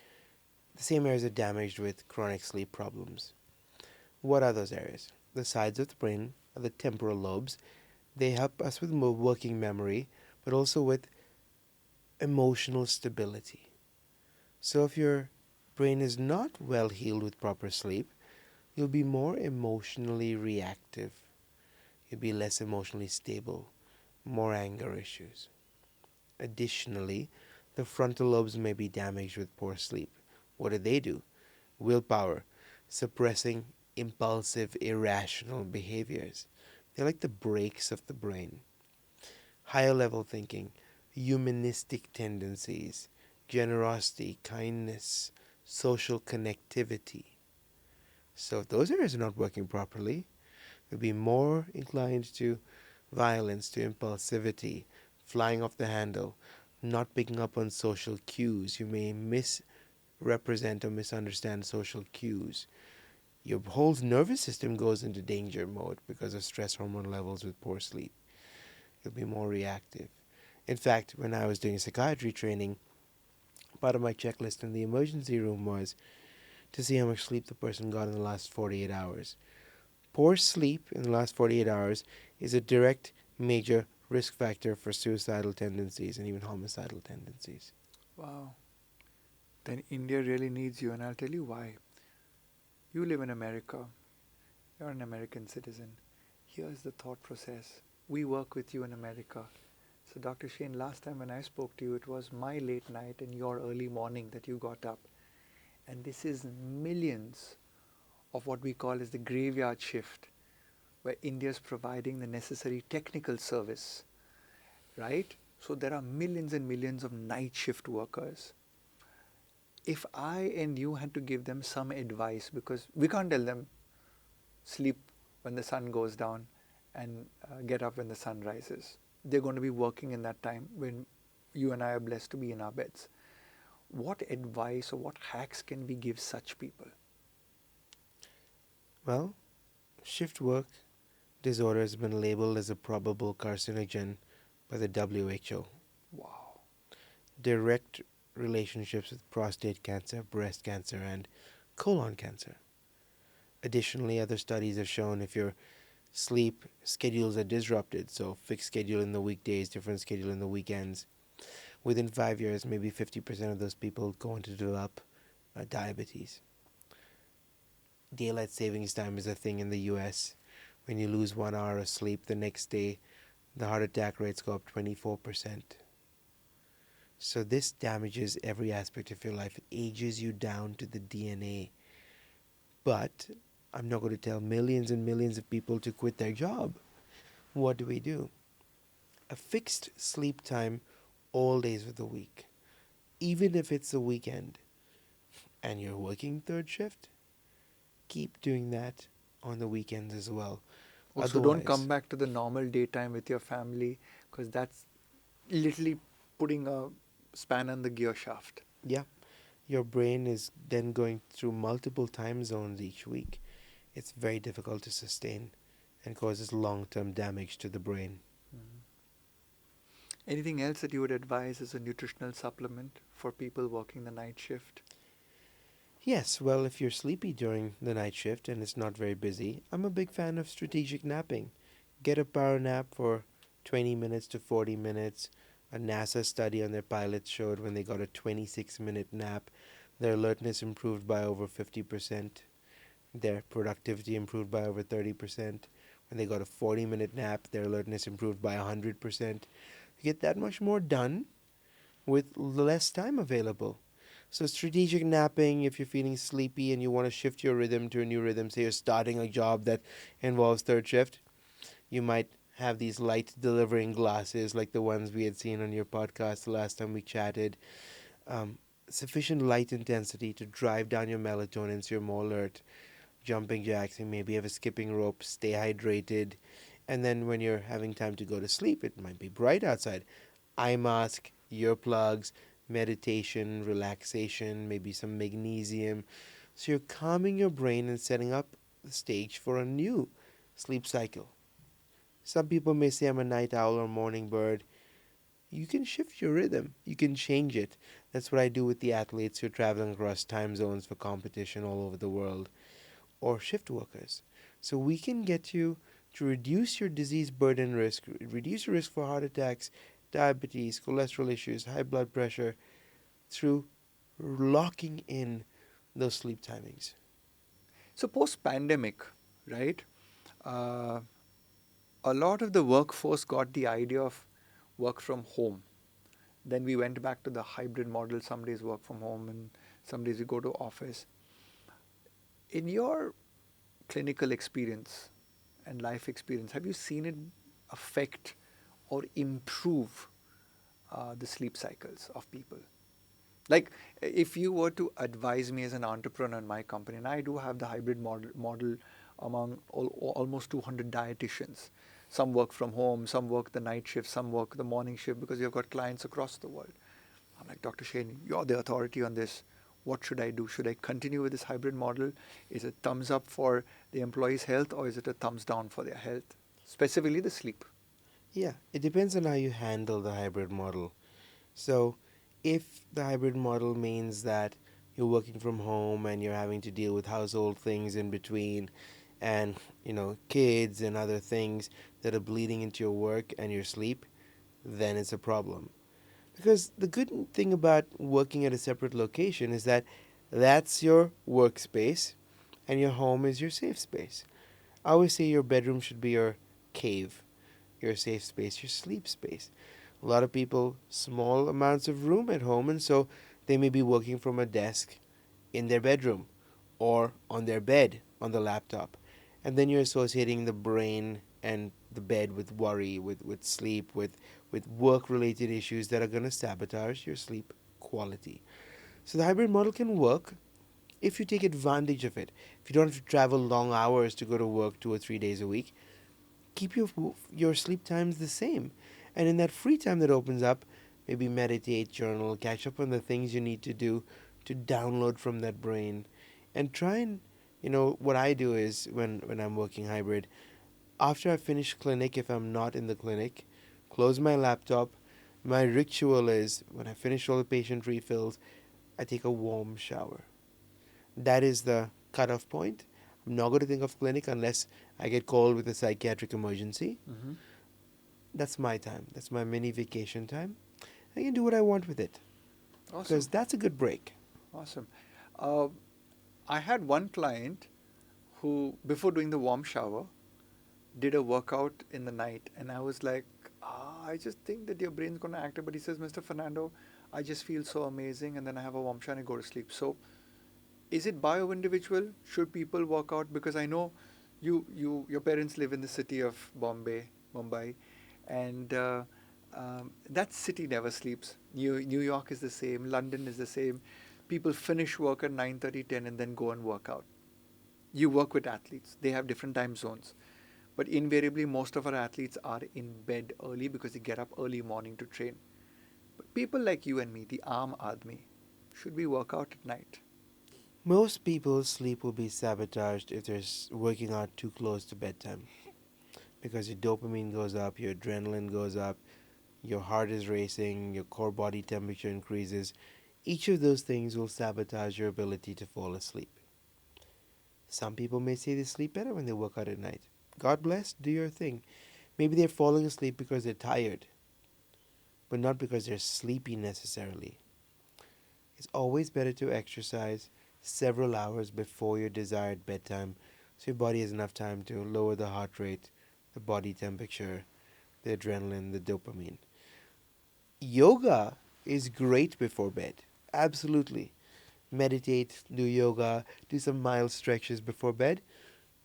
The same areas are damaged with chronic sleep problems. What are those areas? The sides of the brain are the temporal lobes. They help us with working memory, but also with emotional stability. So if your brain is not well healed with proper sleep, you'll be more emotionally reactive. You'll be less emotionally stable, more anger issues. Additionally, the frontal lobes may be damaged with poor sleep. What do? Willpower, suppressing impulsive, irrational behaviors. They're like the brakes of the brain. Higher level thinking, humanistic tendencies, generosity, kindness, social connectivity. So if those areas are not working properly, you'll be more inclined to violence, to impulsivity, flying off the handle, not picking up on social cues. You may misrepresent or misunderstand social cues. Your whole nervous system goes into danger mode because of stress hormone levels with poor sleep. You'll be more reactive. In fact, when I was doing psychiatry training, part of my checklist in the emergency room was to see how much sleep the person got in the last 48 hours. Poor sleep in the last 48 hours is a direct major risk factor for suicidal tendencies and even homicidal tendencies. Wow. Then India really needs you, and I'll tell you why. You live in America, you're an American citizen. Here's the thought process. We work with you in America. So, Dr. Shane, last time when I spoke to you, it was my late night and your early morning that you got up. And this is millions of what we call as the graveyard shift, where India is providing the necessary technical service, right? So there are millions and millions of night shift workers. If I and you had to give them some advice, because we can't tell them sleep when the sun goes down and get up when the sun rises. They're going to be working in that time when you and I are blessed to be in our beds. What advice or what hacks can we give such people? Well, shift work disorder has been labeled as a probable carcinogen by the WHO. Wow. Direct relationships with prostate cancer, breast cancer, and colon cancer. Additionally, other studies have shown if your sleep schedules are disrupted, so fixed schedule in the weekdays, different schedule in the weekends, within 5 years, maybe 50% of those people go on to develop diabetes. Daylight savings time is a thing in the US. When you lose 1 hour of sleep the next day, the heart attack rates go up 24%. So this damages every aspect of your life. It ages you down to the DNA. But I'm not going to tell millions and millions of people to quit their job. What do? A fixed sleep time all days of the week, even if it's a weekend and you're working third shift, keep doing that on the weekends as well. Also, don't come Otherwise, back to the normal daytime with your family, because that's literally putting a span on the gear shaft. yeah, your brain is then going through multiple time zones each week. It's very difficult to sustain and causes long term damage to the brain. Mhm. Anything else that you would advise as a nutritional supplement for people working the night shift? Yes, well, if you're sleepy during the night shift and it's not very busy, I'm a big fan of strategic napping. Get a power nap for 20 minutes to 40 minutes. A NASA study on their pilots showed when they got a 26-minute nap, their alertness improved by over 50%, their productivity improved by over 30%. When they got a 40-minute nap, their alertness improved by 100%. You get that much more done with less time available. So, strategic napping, if you're feeling sleepy and you want to shift your rhythm to a new rhythm, say you're starting a job that involves third shift, you might have these light delivering glasses like the ones we had seen on your podcast the last time we chatted. Um, Sufficient light intensity to drive down your melatonin so you're more alert. Jumping jacks, and maybe have a skipping rope, stay hydrated. And then when you're having time to go to sleep, it might be bright outside. Eye mask, earplugs, meditation, relaxation, maybe some magnesium. So you're calming your brain and setting up the stage for a new sleep cycle. Some people may say I'm a night owl or morning bird. You can shift your rhythm, you can change it. That's what I do with the athletes who are traveling across time zones for competition all over the world, or shift workers. So we can get you to reduce your disease burden risk, reduce your risk for heart attacks, diabetes, cholesterol issues, high blood pressure through locking in those sleep timings. So, post pandemic, right? Uh, a lot of the workforce got the idea of work from home. Then we went back to the hybrid model. Some days work from home and some days we go to office. In your clinical experience and life experience, have you seen it affect or improve the sleep cycles of people? Like, if you were to advise me as an entrepreneur in my company, and I do have the hybrid model among almost 200 dietitians. Some work from home, some work the night shift, some work the morning shift because you've got clients across the world. I'm like, Dr. Shane, you're the authority on this. What should I do? Should I continue with this hybrid model? Is it thumbs up for the employee's health or is it a thumbs down for their health? Specifically the sleep. Yeah, it depends on how you handle the hybrid model. So, if the hybrid model means that you're working from home and you're having to deal with household things in between and, kids and other things that are bleeding into your work and your sleep, then it's a problem. Because the good thing about working at a separate location is that that's your workspace and your home is your safe space. I always say your bedroom should be your cave, your safe space, your sleep space. A lot of people, small amounts of room at home, and so they may be working from a desk in their bedroom or on their bed on the laptop. And then you're associating the brain and the bed with worry, with sleep, with work related issues that are going to sabotage your sleep quality. So the hybrid model can work if you take advantage of it. If you don't have to travel long hours to go to work 2 or 3 days a week, keep your sleep times the same. And in that free time that opens up, maybe meditate, journal, catch up on the things you need to do to download from that brain. And try and, what I do is when I'm working hybrid, after I finish clinic, if I'm not in the clinic, close my laptop. My ritual is when I finish all the patient refills, I take a warm shower. That is the cutoff point. I'm not going to think of clinic unless I get called with a psychiatric emergency. Mm-hmm. That's my time. That's my mini vacation time. I can do what I want with it because Awesome. that's a good break. Awesome. Uh, I had one client who, before doing the warm shower, did a workout in the night. And I was like, I just think that your brain's going to active. But he says, Mr. Fernando, I just feel so amazing. And then I have a warm shower and I go to sleep. So is it bio-individual? Should people work out? Because I know your parents live in the city of Mumbai, and that city never sleeps. New York is the same. London is the same. People finish work at 9:30, 10, and then go and work out. You work with athletes. They have different time zones. But invariably, most of our athletes are in bed early because they get up early morning to train. But people like you and me, the Aam Admi, should we work out at night? Most people's sleep will be sabotaged if they're working out too close to bedtime because your dopamine goes up, your adrenaline goes up. Your heart is racing, your core body temperature increases. Each of those things will sabotage your ability to fall asleep. Some people may say they sleep better when they work out at night. God bless, do your thing. Maybe they're falling asleep because they're tired, but not because they're sleepy necessarily. It's always better to exercise several hours before your desired bedtime so your body has enough time to lower the heart rate, the body temperature, the adrenaline, the dopamine. Yoga is great before bed. Absolutely. Meditate, do yoga, do some mild stretches before bed.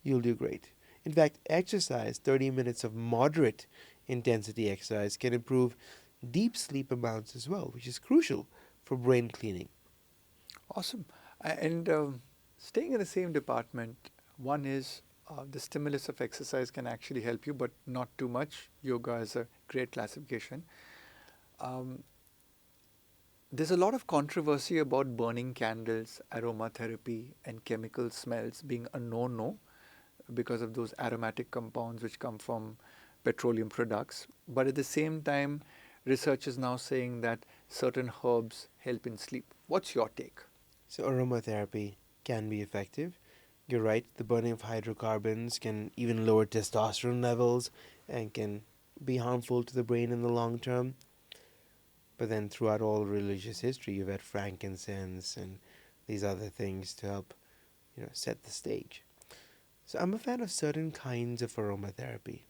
You'll do great. In fact, exercise, 30 minutes of moderate intensity exercise, can improve deep sleep amounts as well, which is crucial for brain cleaning. Awesome. And staying in the same department, one is the stimulus of exercise can actually help you, but not too much. Yoga is a great classification. Um, there's a lot of controversy about burning candles, aromatherapy, and chemical smells being a no-no because of those aromatic compounds which come from petroleum products. But at the same time, research is now saying that certain herbs help in sleep. What's your take? So, aromatherapy can be effective. You're right, the burning of hydrocarbons can even lower testosterone levels and can be harmful to the brain in the long term. But then, throughout all religious history, you've had frankincense and these other things to help, set the stage. So, I'm a fan of certain kinds of aromatherapy.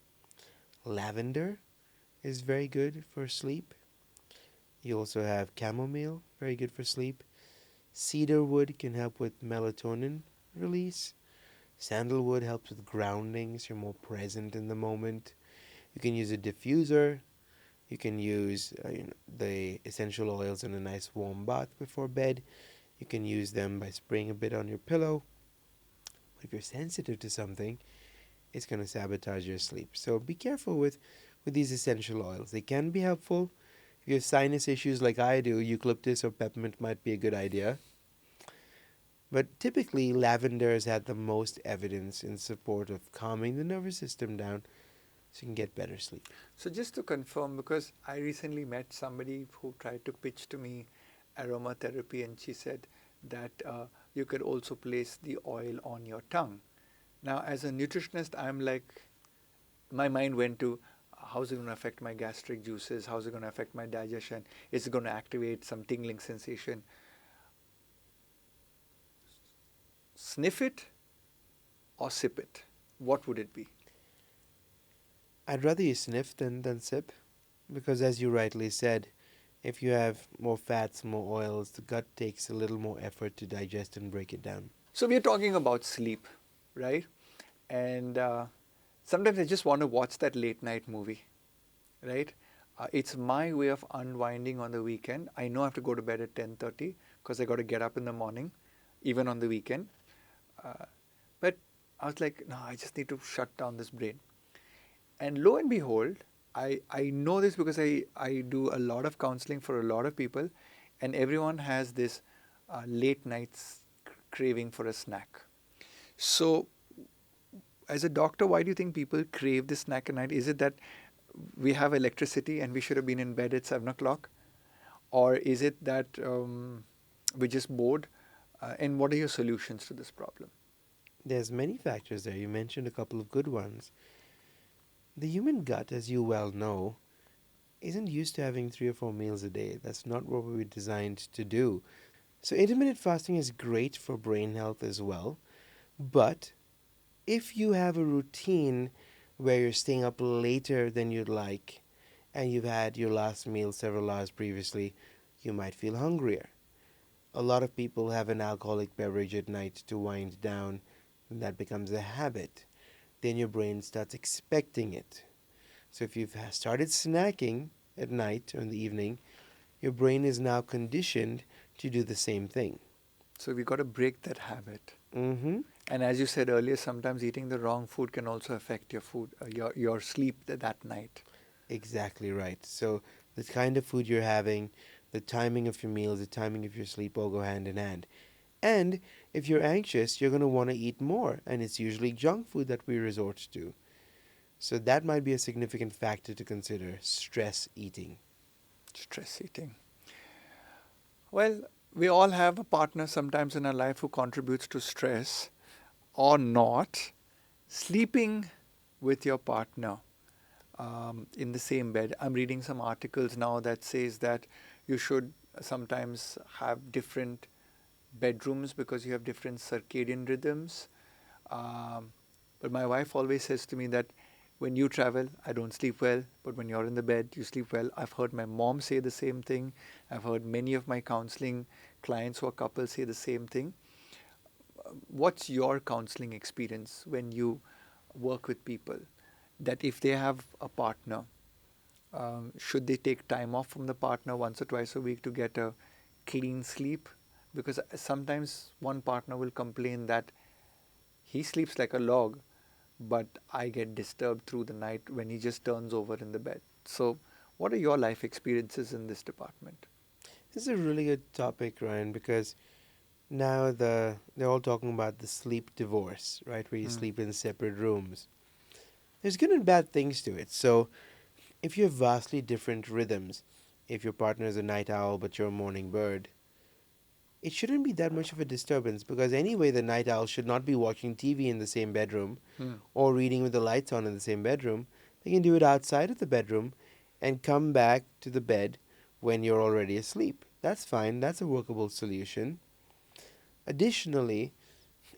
Lavender is very good for sleep. You also have chamomile, very good for sleep. Cedarwood can help with melatonin release. Sandalwood helps with grounding, so you're more present in the moment. You can use a diffuser. You can use the essential oils in a nice warm bath before bed. You can use them by spraying a bit on your pillow. But if you're sensitive to something, it's going to sabotage your sleep. So be careful with these essential oils. They can be helpful. If you have sinus issues like I do, eucalyptus or peppermint might be a good idea. But typically, lavender has had the most evidence in support of calming the nervous system down so you can get better sleep. So just to confirm, because I recently met somebody who tried to pitch to me aromatherapy, and she said that you could also place the oil on your tongue. Now, as a nutritionist, I'm like, my mind went to how's it going to affect my gastric juices? How's it going to affect my digestion? Is it going to activate some tingling sensation? Sniff it or sip it? What would it be? I'd rather you sniff than sip because, as you rightly said, if you have more fats, more oils, the gut takes a little more effort to digest and break it down. So we're talking about sleep, right? And sometimes I just want to watch that late night movie, right? It's my way of unwinding on the weekend. I know I have to go to bed at 10:30 because I got to get up in the morning, even on the weekend. But I was like, no, I just need to shut down this brain. And lo and behold, I know this because I do a lot of counseling for a lot of people, and everyone has this late nights craving for a snack. So, as a doctor, why do you think people crave this snack at night? Is it that we have electricity and we should have been in bed at 7 o'clock? Or is it that we're just bored? And what are your solutions to this problem? There's many factors there. You mentioned a couple of good ones. The human gut, as you well know, isn't used to having 3 or 4 meals a day. That's not what we were designed to do. So, intermittent fasting is great for brain health as well. But if you have a routine where you're staying up later than you'd like and you've had your last meal several hours previously, you might feel hungrier. A lot of people have an alcoholic beverage at night to wind down, and that becomes a habit. Then your brain starts expecting it. So if you've started snacking at night or in the evening, your brain is now conditioned to do the same thing. So we got to break that habit. Mm-hmm. And as you said earlier, sometimes eating the wrong food can also affect your food, your sleep that night. Exactly right. So the kind of food you're having, the timing of your meals, the timing of your sleep all go hand in hand. And if you're anxious, you're going to want to eat more, and it's usually junk food that we resort to. So that might be a significant factor to consider, stress eating. Stress eating. Well, we all have a partner sometimes in our life who contributes to stress or not. Sleeping with your partner in the same bed. I'm reading some articles now that says that you should sometimes have different bedrooms because you have different circadian rhythms. Um, but my wife always says to me that when you travel, I don't sleep well, but when you're in the bed, you sleep well. I've heard my mom say the same thing. I've heard many of my counseling clients who are couples say the same thing. What's your counseling experience when you work with people? That if they have a partner, should they take time off from the partner once or twice a week to get a clean sleep? Because sometimes one partner will complain that he sleeps like a log, but I get disturbed through the night when he just turns over in the bed. So, what are your life experiences in this department? This is a really good topic, Ryan, because now they're all talking about the sleep divorce, right, where you Hmm. sleep in separate rooms. There's good and bad things to it. So if you have vastly different rhythms, if your partner is a night owl but you're a morning bird, it shouldn't be that much of a disturbance because anyway the night owl should not be watching TV in the same bedroom Hmm. or reading with the lights on in the same bedroom. They can do it outside of the bedroom and come back to the bed when you're already asleep. That's fine. That's a workable solution. Additionally,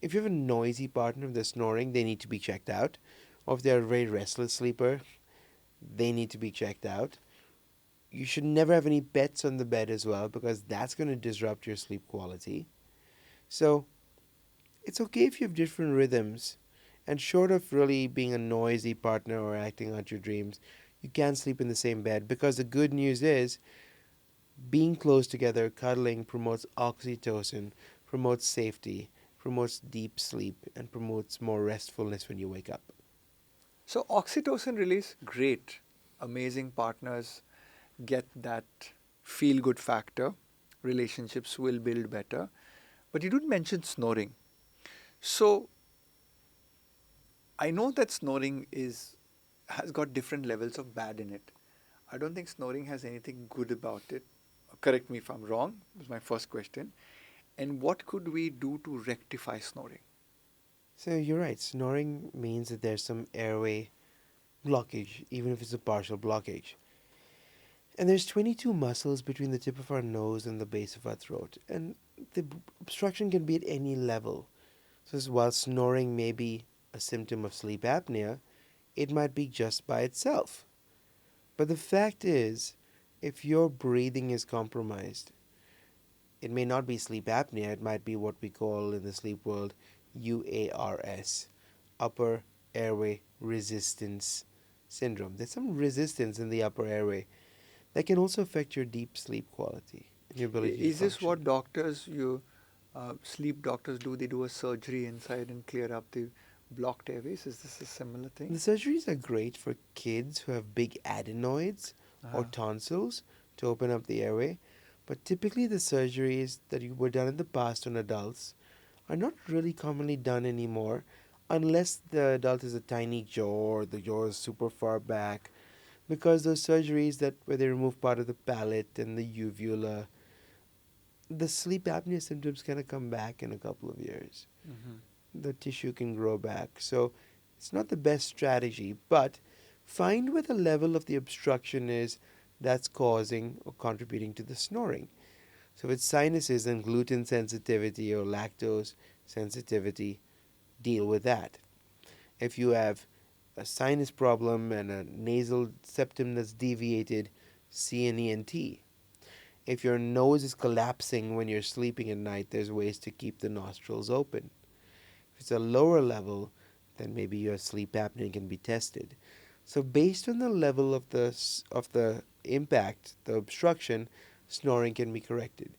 if you have a noisy partner, if they're snoring, they need to be checked out. Or if they're a very restless sleeper, they need to be checked out. You should never have any pets on the bed as well because that's going to disrupt your sleep quality. So, it's okay if you have different rhythms, and short of really being a noisy partner or acting out your dreams, you can sleep in the same bed because the good news is being close together, cuddling promotes oxytocin, promotes safety, promotes deep sleep, and promotes more restfulness when you wake up. So, oxytocin release, great. Amazing partners get that feel good factor. Relationships will build better. But you didn't mention snoring. So, I know that snoring has got different levels of bad in it. I don't think snoring has anything good about it. Correct me if I'm wrong, was my first question. And what could we do to rectify snoring? So you're right, snoring means that there's some airway blockage, even if it's a partial blockage. And there's 22 muscles between the tip of our nose and the base of our throat, and the obstruction can be at any level. So while snoring may be a symptom of sleep apnea, it might be just by itself. But the fact is, if your breathing is compromised, it may not be sleep apnea, it might be what we call in the sleep world UARS, upper airway resistance syndrome. There's some resistance in the upper airway that can also affect your deep sleep quality and your ability to Is this function. what sleep doctors do? They do a surgery inside and clear up the blocked airways. Is this a similar The thing? surgeries are great for kids who have big adenoids or Uh-huh. tonsils to open up the airway, but typically the surgeries that were done in the past on adults are not really commonly done anymore unless the adult has a tiny jaw or the jaw is super far back because those surgeries that where they remove part of the palate and the uvula, the sleep apnea symptoms kind of come back in a couple of years. Hmm. The tissue can grow back. So it's not the best strategy, but find where the level of the obstruction is that's causing or contributing to the snoring. So if it's sinuses and gluten sensitivity or lactose sensitivity, deal with that. If you have a sinus problem and a nasal septum that's deviated, see an ENT. If your nose is collapsing when you're sleeping at night, there's ways to keep the nostrils open. If it's a lower level, then maybe your sleep apnea can be tested. So based on the level of the impact, the obstruction, snoring can be corrected.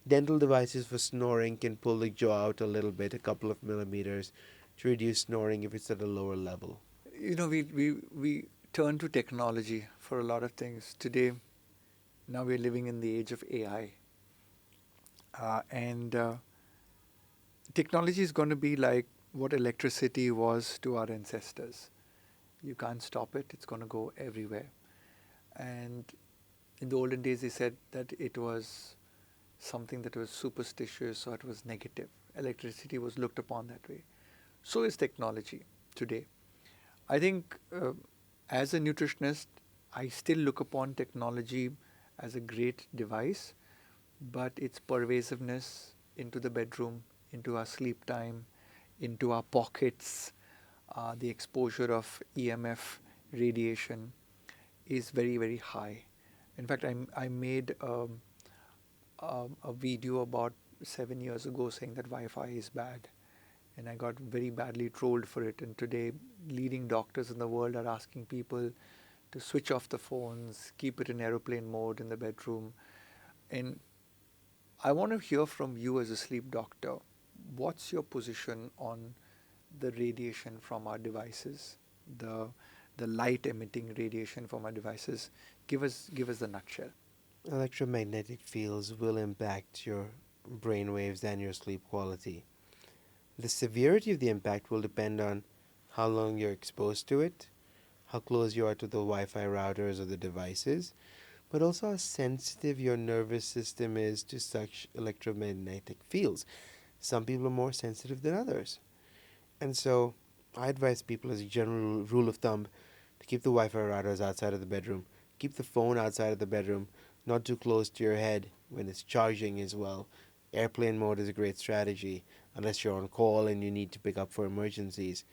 Dental devices for snoring can pull the jaw out a little bit, a couple of millimeters, to reduce snoring if it's at a lower level. We turn to technology for a lot of things. Today, now we're living in the age of AI. And technology is going to be like what electricity was to our ancestors. You can't stop it. It's going to go everywhere. And in the olden days, they said that it was something that was superstitious or it was negative. Electricity was looked upon that way. So is technology today. I think as a nutritionist, I still look upon technology as a great device, but its pervasiveness into the bedroom, into our sleep time, into our pockets, the exposure of EMF radiation is very, very high. In fact, I made a video about 7 years ago saying that Wi-Fi is bad, and I got very badly trolled for it. And today, leading doctors in the world are asking people to switch off the phones, keep it in aeroplane mode in the bedroom. And I want to hear from you as a sleep doctor. What's your position on the radiation from our devices, the light emitting radiation from our devices? Give us the nutshell. Electromagnetic fields will impact your brain waves and your sleep quality. The severity of the impact will depend on how long you're exposed to it, how close you are to the Wi-Fi routers or the devices, but also how sensitive your nervous system is to such electromagnetic fields. Some people are more sensitive than others. And so I advise people as a general rule of thumb to keep the Wi-Fi routers outside of the bedroom, keep the phone outside of the bedroom, not too close to your head when it's charging as well. Airplane mode is a great strategy unless you're on call and you need to pick up for emergencies.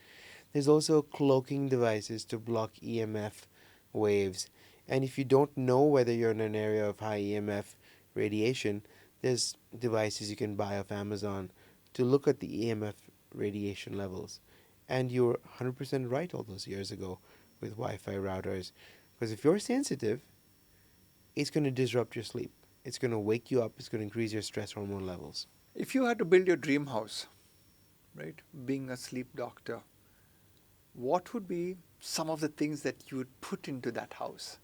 There's also cloaking devices to block EMF waves. And if you don't know whether you're in an area of high EMF radiation, there's devices you can buy off Amazon to look at the EMF radiation levels. And you were 100% right all those years ago with Wi-Fi routers. Because if you're sensitive, it's going to disrupt your sleep. It's going to wake you up. It's going to increase your stress hormone levels. If you had to build your dream house, right, being a sleep doctor, what would be some of the things that you would put into that house?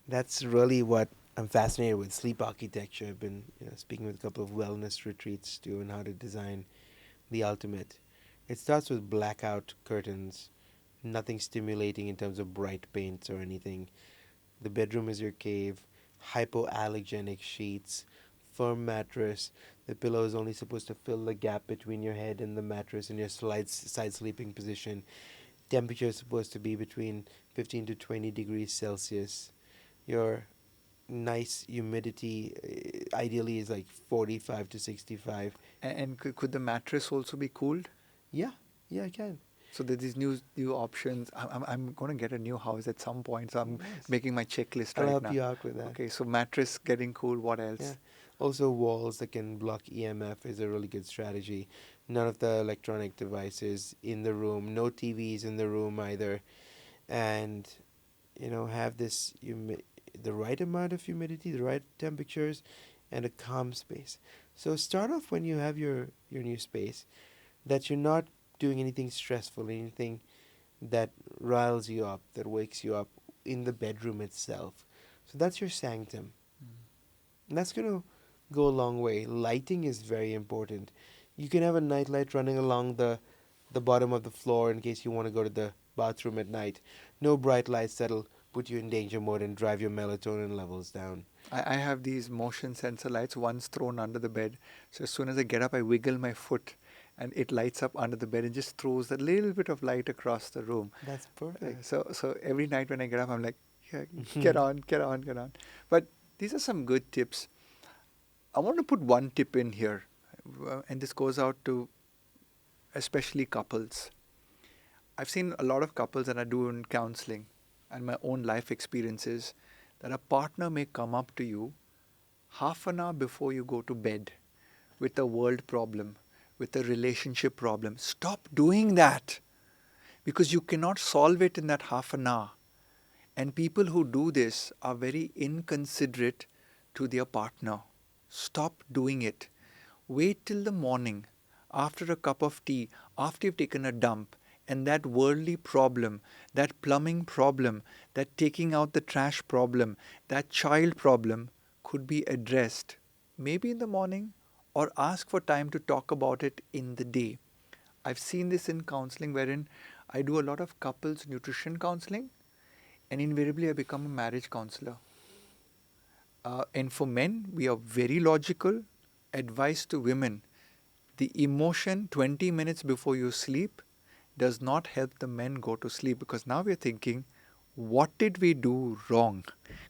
That's really what I'm fascinated with, sleep architecture. I've been speaking with a couple of wellness retreats too on how to design the ultimate. It starts with blackout curtains, nothing stimulating in terms of bright paints or anything. The bedroom is your cave, hypoallergenic sheets, firm mattress. The pillow is only supposed to fill the gap between your head and the mattress in your side sleeping position. Temperature is supposed to be between 15 to 20 degrees Celsius. Your nice humidity ideally is like 45 to 65. And could the mattress also be cooled? Yeah, I can. So there's these new options. I'm going to get a new house at some point, so I'm Nice. making my checklist I'll right help now. you out with that. Okay, so mattress getting cool. What else? Yeah. Also, walls that can block EMF is a really good strategy. None of the electronic devices in the room, no TVs in the room either, and have this the right amount of humidity, the right temperatures, and a calm space. So start off when you have your new space, that you're not doing anything stressful, anything that riles you up, that wakes you up in the bedroom itself. So that's your sanctum. And that's going to go a long way. Lighting is very important. You can have a nightlight running along the bottom of the floor in case you want to go to the bathroom at night. No bright lights that'll put you in danger mode and drive your melatonin levels down. I have these motion sensor lights, one's thrown under the bed. So as soon as I get up, I wiggle my foot and it lights up under the bed and just throws a little bit of light across the room. That's perfect. So every night when I get up, I'm like, yeah, get on. But these are some good tips. I want to put one tip in here, and this goes out to especially couples. I've seen a lot of couples that I do in counseling and my own life experiences that a partner may come up to you half an hour before you go to bed with a world problem, with a relationship problem. Stop doing that because you cannot solve it in that half an hour. And people who do this are very inconsiderate to their partner. Stop doing it. Wait till the morning, after a cup of tea, after you've taken a dump, and that worldly problem, that plumbing problem, that taking out the trash problem, that child problem could be addressed maybe in the morning or ask for time to talk about it in the day. I've seen this in counseling wherein I do a lot of couples nutrition counseling, and invariably I become a marriage counselor. And for men, we are very logical. Advice to women: the emotion 20 minutes before you sleep does not help the men go to sleep, because now we're thinking, what did we do wrong?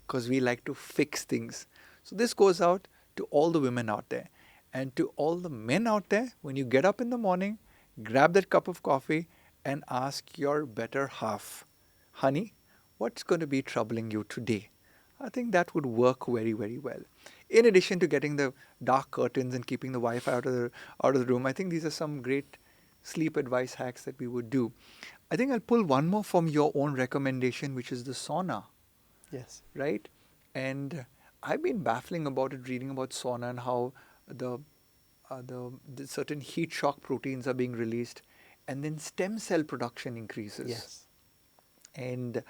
Because we like to fix things. So this goes out to all the women out there. And to all the men out there, when you get up in the morning, grab that cup of coffee and ask your better half, honey, what's going to be troubling you today? I think that would work very, very well. In addition to getting the dark curtains and keeping the Wi-Fi out of the room, I think these are some great sleep advice hacks that we would do. I think I'll pull one more from your own recommendation, which is the sauna, Yes. right? And I've been baffling about it, reading about sauna and how the the certain heat shock proteins are being released, and then stem cell production increases. Yes. And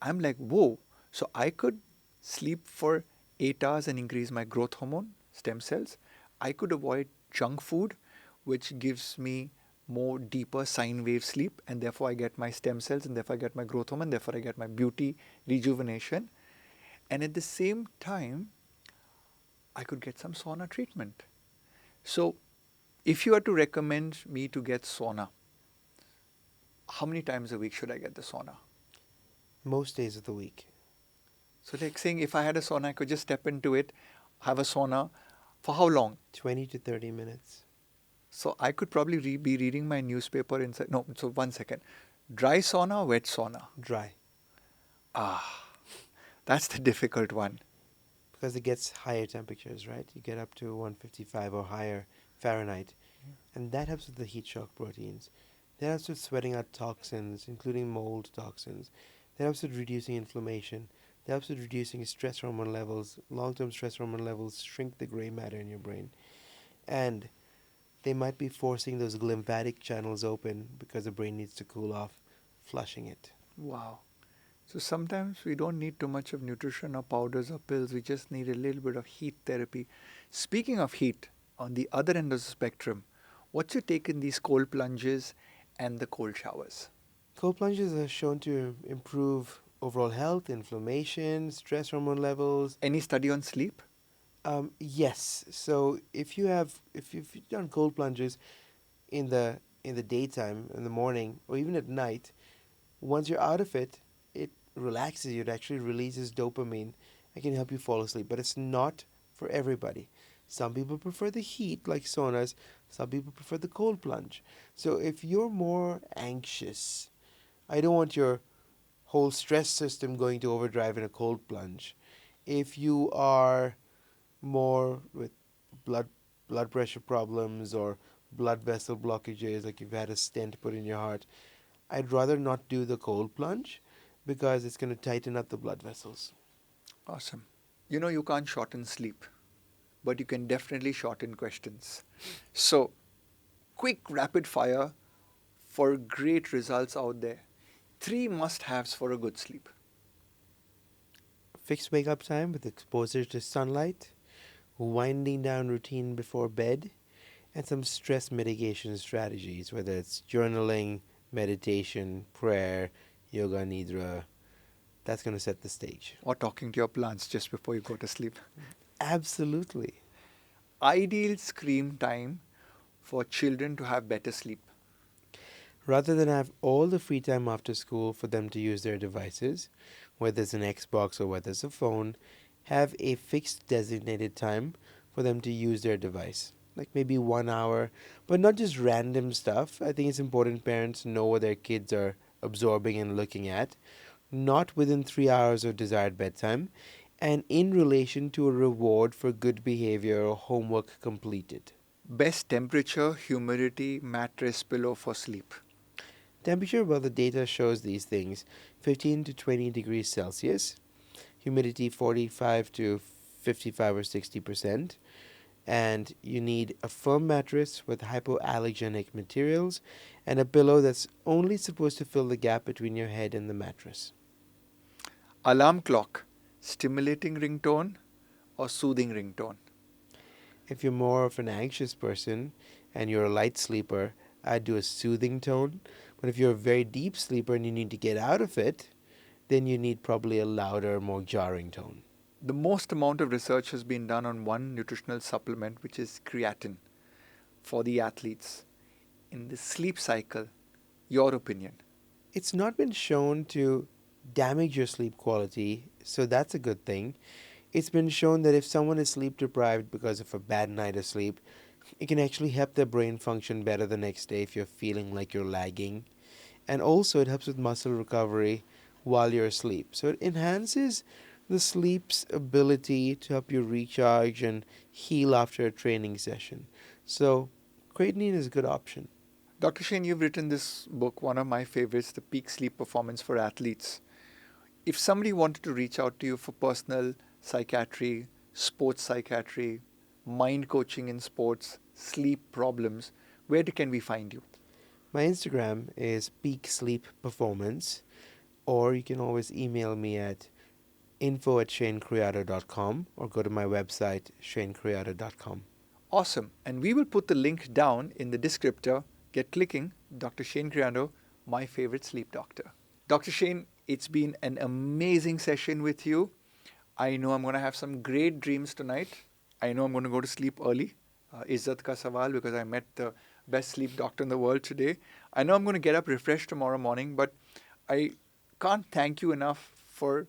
I'm like, whoa, so I could sleep for 8 hours and increase my growth hormone, stem cells. I could avoid junk food, which gives me more deeper sine wave sleep, and therefore I get my stem cells, and therefore I get my growth hormone, therefore I get my beauty rejuvenation. And at the same time, I could get some sauna treatment. So if you are to recommend me to get sauna, how many times a week should I get the sauna? Most days of the week. So like saying, if I had a sauna, I could just step into it, have a sauna. For how long? 20 to 30 minutes. So I could probably be reading my newspaper inside. No, so 1 second. Dry sauna, wet sauna? Dry. Ah, that's the difficult one. Because it gets higher temperatures, right? You get up to 155 or higher Fahrenheit. And that helps with the heat shock proteins. That helps with sweating out toxins, including mold toxins. That helps with reducing inflammation. That helps with reducing stress hormone levels. Long-term stress hormone levels shrink the gray matter in your brain. And they might be forcing those glymphatic channels open because the brain needs to cool off, flushing it. Wow. So sometimes we don't need too much of nutrition or powders or pills. We just need a little bit of heat therapy. Speaking of heat, on the other end of the spectrum, what's your take in these cold plunges and the cold showers? Cold plunges are shown to improve overall health, inflammation, stress hormone levels. Any study on sleep? Yes. So if you've done cold plunges in the daytime, in the morning, or even at night, once you're out of it, it relaxes you. It actually releases dopamine and can help you fall asleep. But it's not for everybody. Some people prefer the heat, like saunas. Some people prefer the cold plunge. So if you're more anxious, I don't want your whole stress system going to overdrive in a cold plunge. If you are more with blood blood pressure problems or blood vessel blockages, like you've had a stent put in your heart, I'd rather not do the cold plunge because it's going to tighten up the blood vessels. Awesome. You know, you can't shorten sleep, but you can definitely shorten questions. So, quick rapid fire for great results out there. 3 must haves for a good sleep. Fixed wake up time with exposure to sunlight, winding down routine before bed, and some stress mitigation strategies, whether it's journaling, meditation, prayer, yoga nidra. That's going to set the stage. Or talking to your plants just before you go to sleep. Absolutely. Ideal screen time for children to have better sleep. Rather than have all the free time after school for them to use their devices, whether it's an Xbox or whether it's a phone, have a fixed designated time for them to use their device. Like maybe 1 hour, but not just random stuff. I think it's important parents know what their kids are absorbing and looking at, not within 3 hours of desired bedtime, and in relation to a reward for good behavior or homework completed. Best temperature, humidity, mattress, pillow for sleep. Temperature, well, the data shows these things: 15 to 20 degrees Celsius, humidity 45 to 55 or 60%, and you need a firm mattress with hypoallergenic materials and a pillow that's only supposed to fill the gap between your head and the mattress. Alarm clock, stimulating ringtone or soothing ringtone. If you're more of an anxious person and you're a light sleeper, I'd do a soothing tone. But if you're a very deep sleeper and you need to get out of it, then you need probably a louder, more jarring tone. The most amount of research has been done on one nutritional supplement, which is creatine, for the athletes. In the sleep cycle, your opinion? It's not been shown to damage your sleep quality, so that's a good thing. It's been shown that if someone is sleep deprived because of a bad night of sleep, it can actually help their brain function better the next day if you're feeling like you're lagging. And also, it helps with muscle recovery while you're asleep. So, it enhances the sleep's ability to help you recharge and heal after a training session. So, creatinine is a good option. Dr. Shane, you've written this book, one of my favorites, The Peak Sleep Performance for Athletes. If somebody wanted to reach out to you for personal psychiatry, sports psychiatry, mind coaching in sports, sleep problems, where can we find you? My Instagram is Peak Sleep Performance, or you can always email me at info@shanecreado.com or go to my website, shanecreado.com. Awesome. And we will put the link down in the descriptor. Get clicking. Dr. Shane Creado, my favorite sleep doctor. Dr. Shane, it's been an amazing session with you. I know I'm going to have some great dreams tonight. I know I'm going to go to sleep early. Izzat ka sawal, because I met the best sleep doctor in the world today. I know I'm going to get up refreshed tomorrow morning, but I can't thank you enough for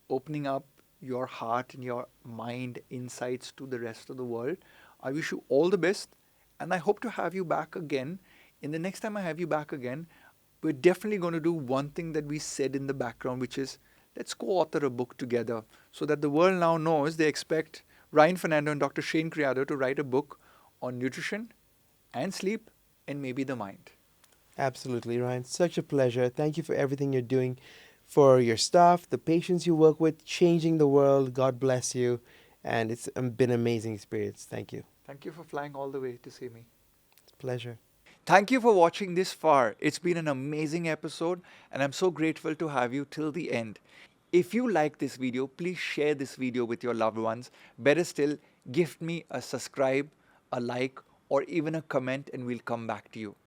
opening up your heart and your mind insights to the rest of the world. I wish you all the best, and I hope to have you back again. In the next time I have you back again, we're definitely going to do one thing that we said in the background, which is let's co-author a book together so that the world now knows they expect Ryan Fernando and Dr. Shane Creado to write a book on nutrition and sleep and maybe the mind. Absolutely, Ryan. Such a pleasure. Thank you for everything you're doing for your staff, the patients you work with, changing the world. God bless you. And it's been an amazing experience. Thank you. Thank you for flying all the way to see me. It's a pleasure. Thank you for watching this far. It's been an amazing episode, and I'm so grateful to have you till the end. If you like this video, please share this video with your loved ones. Better still, gift me a subscribe, a like, or even a comment, and we'll come back to you.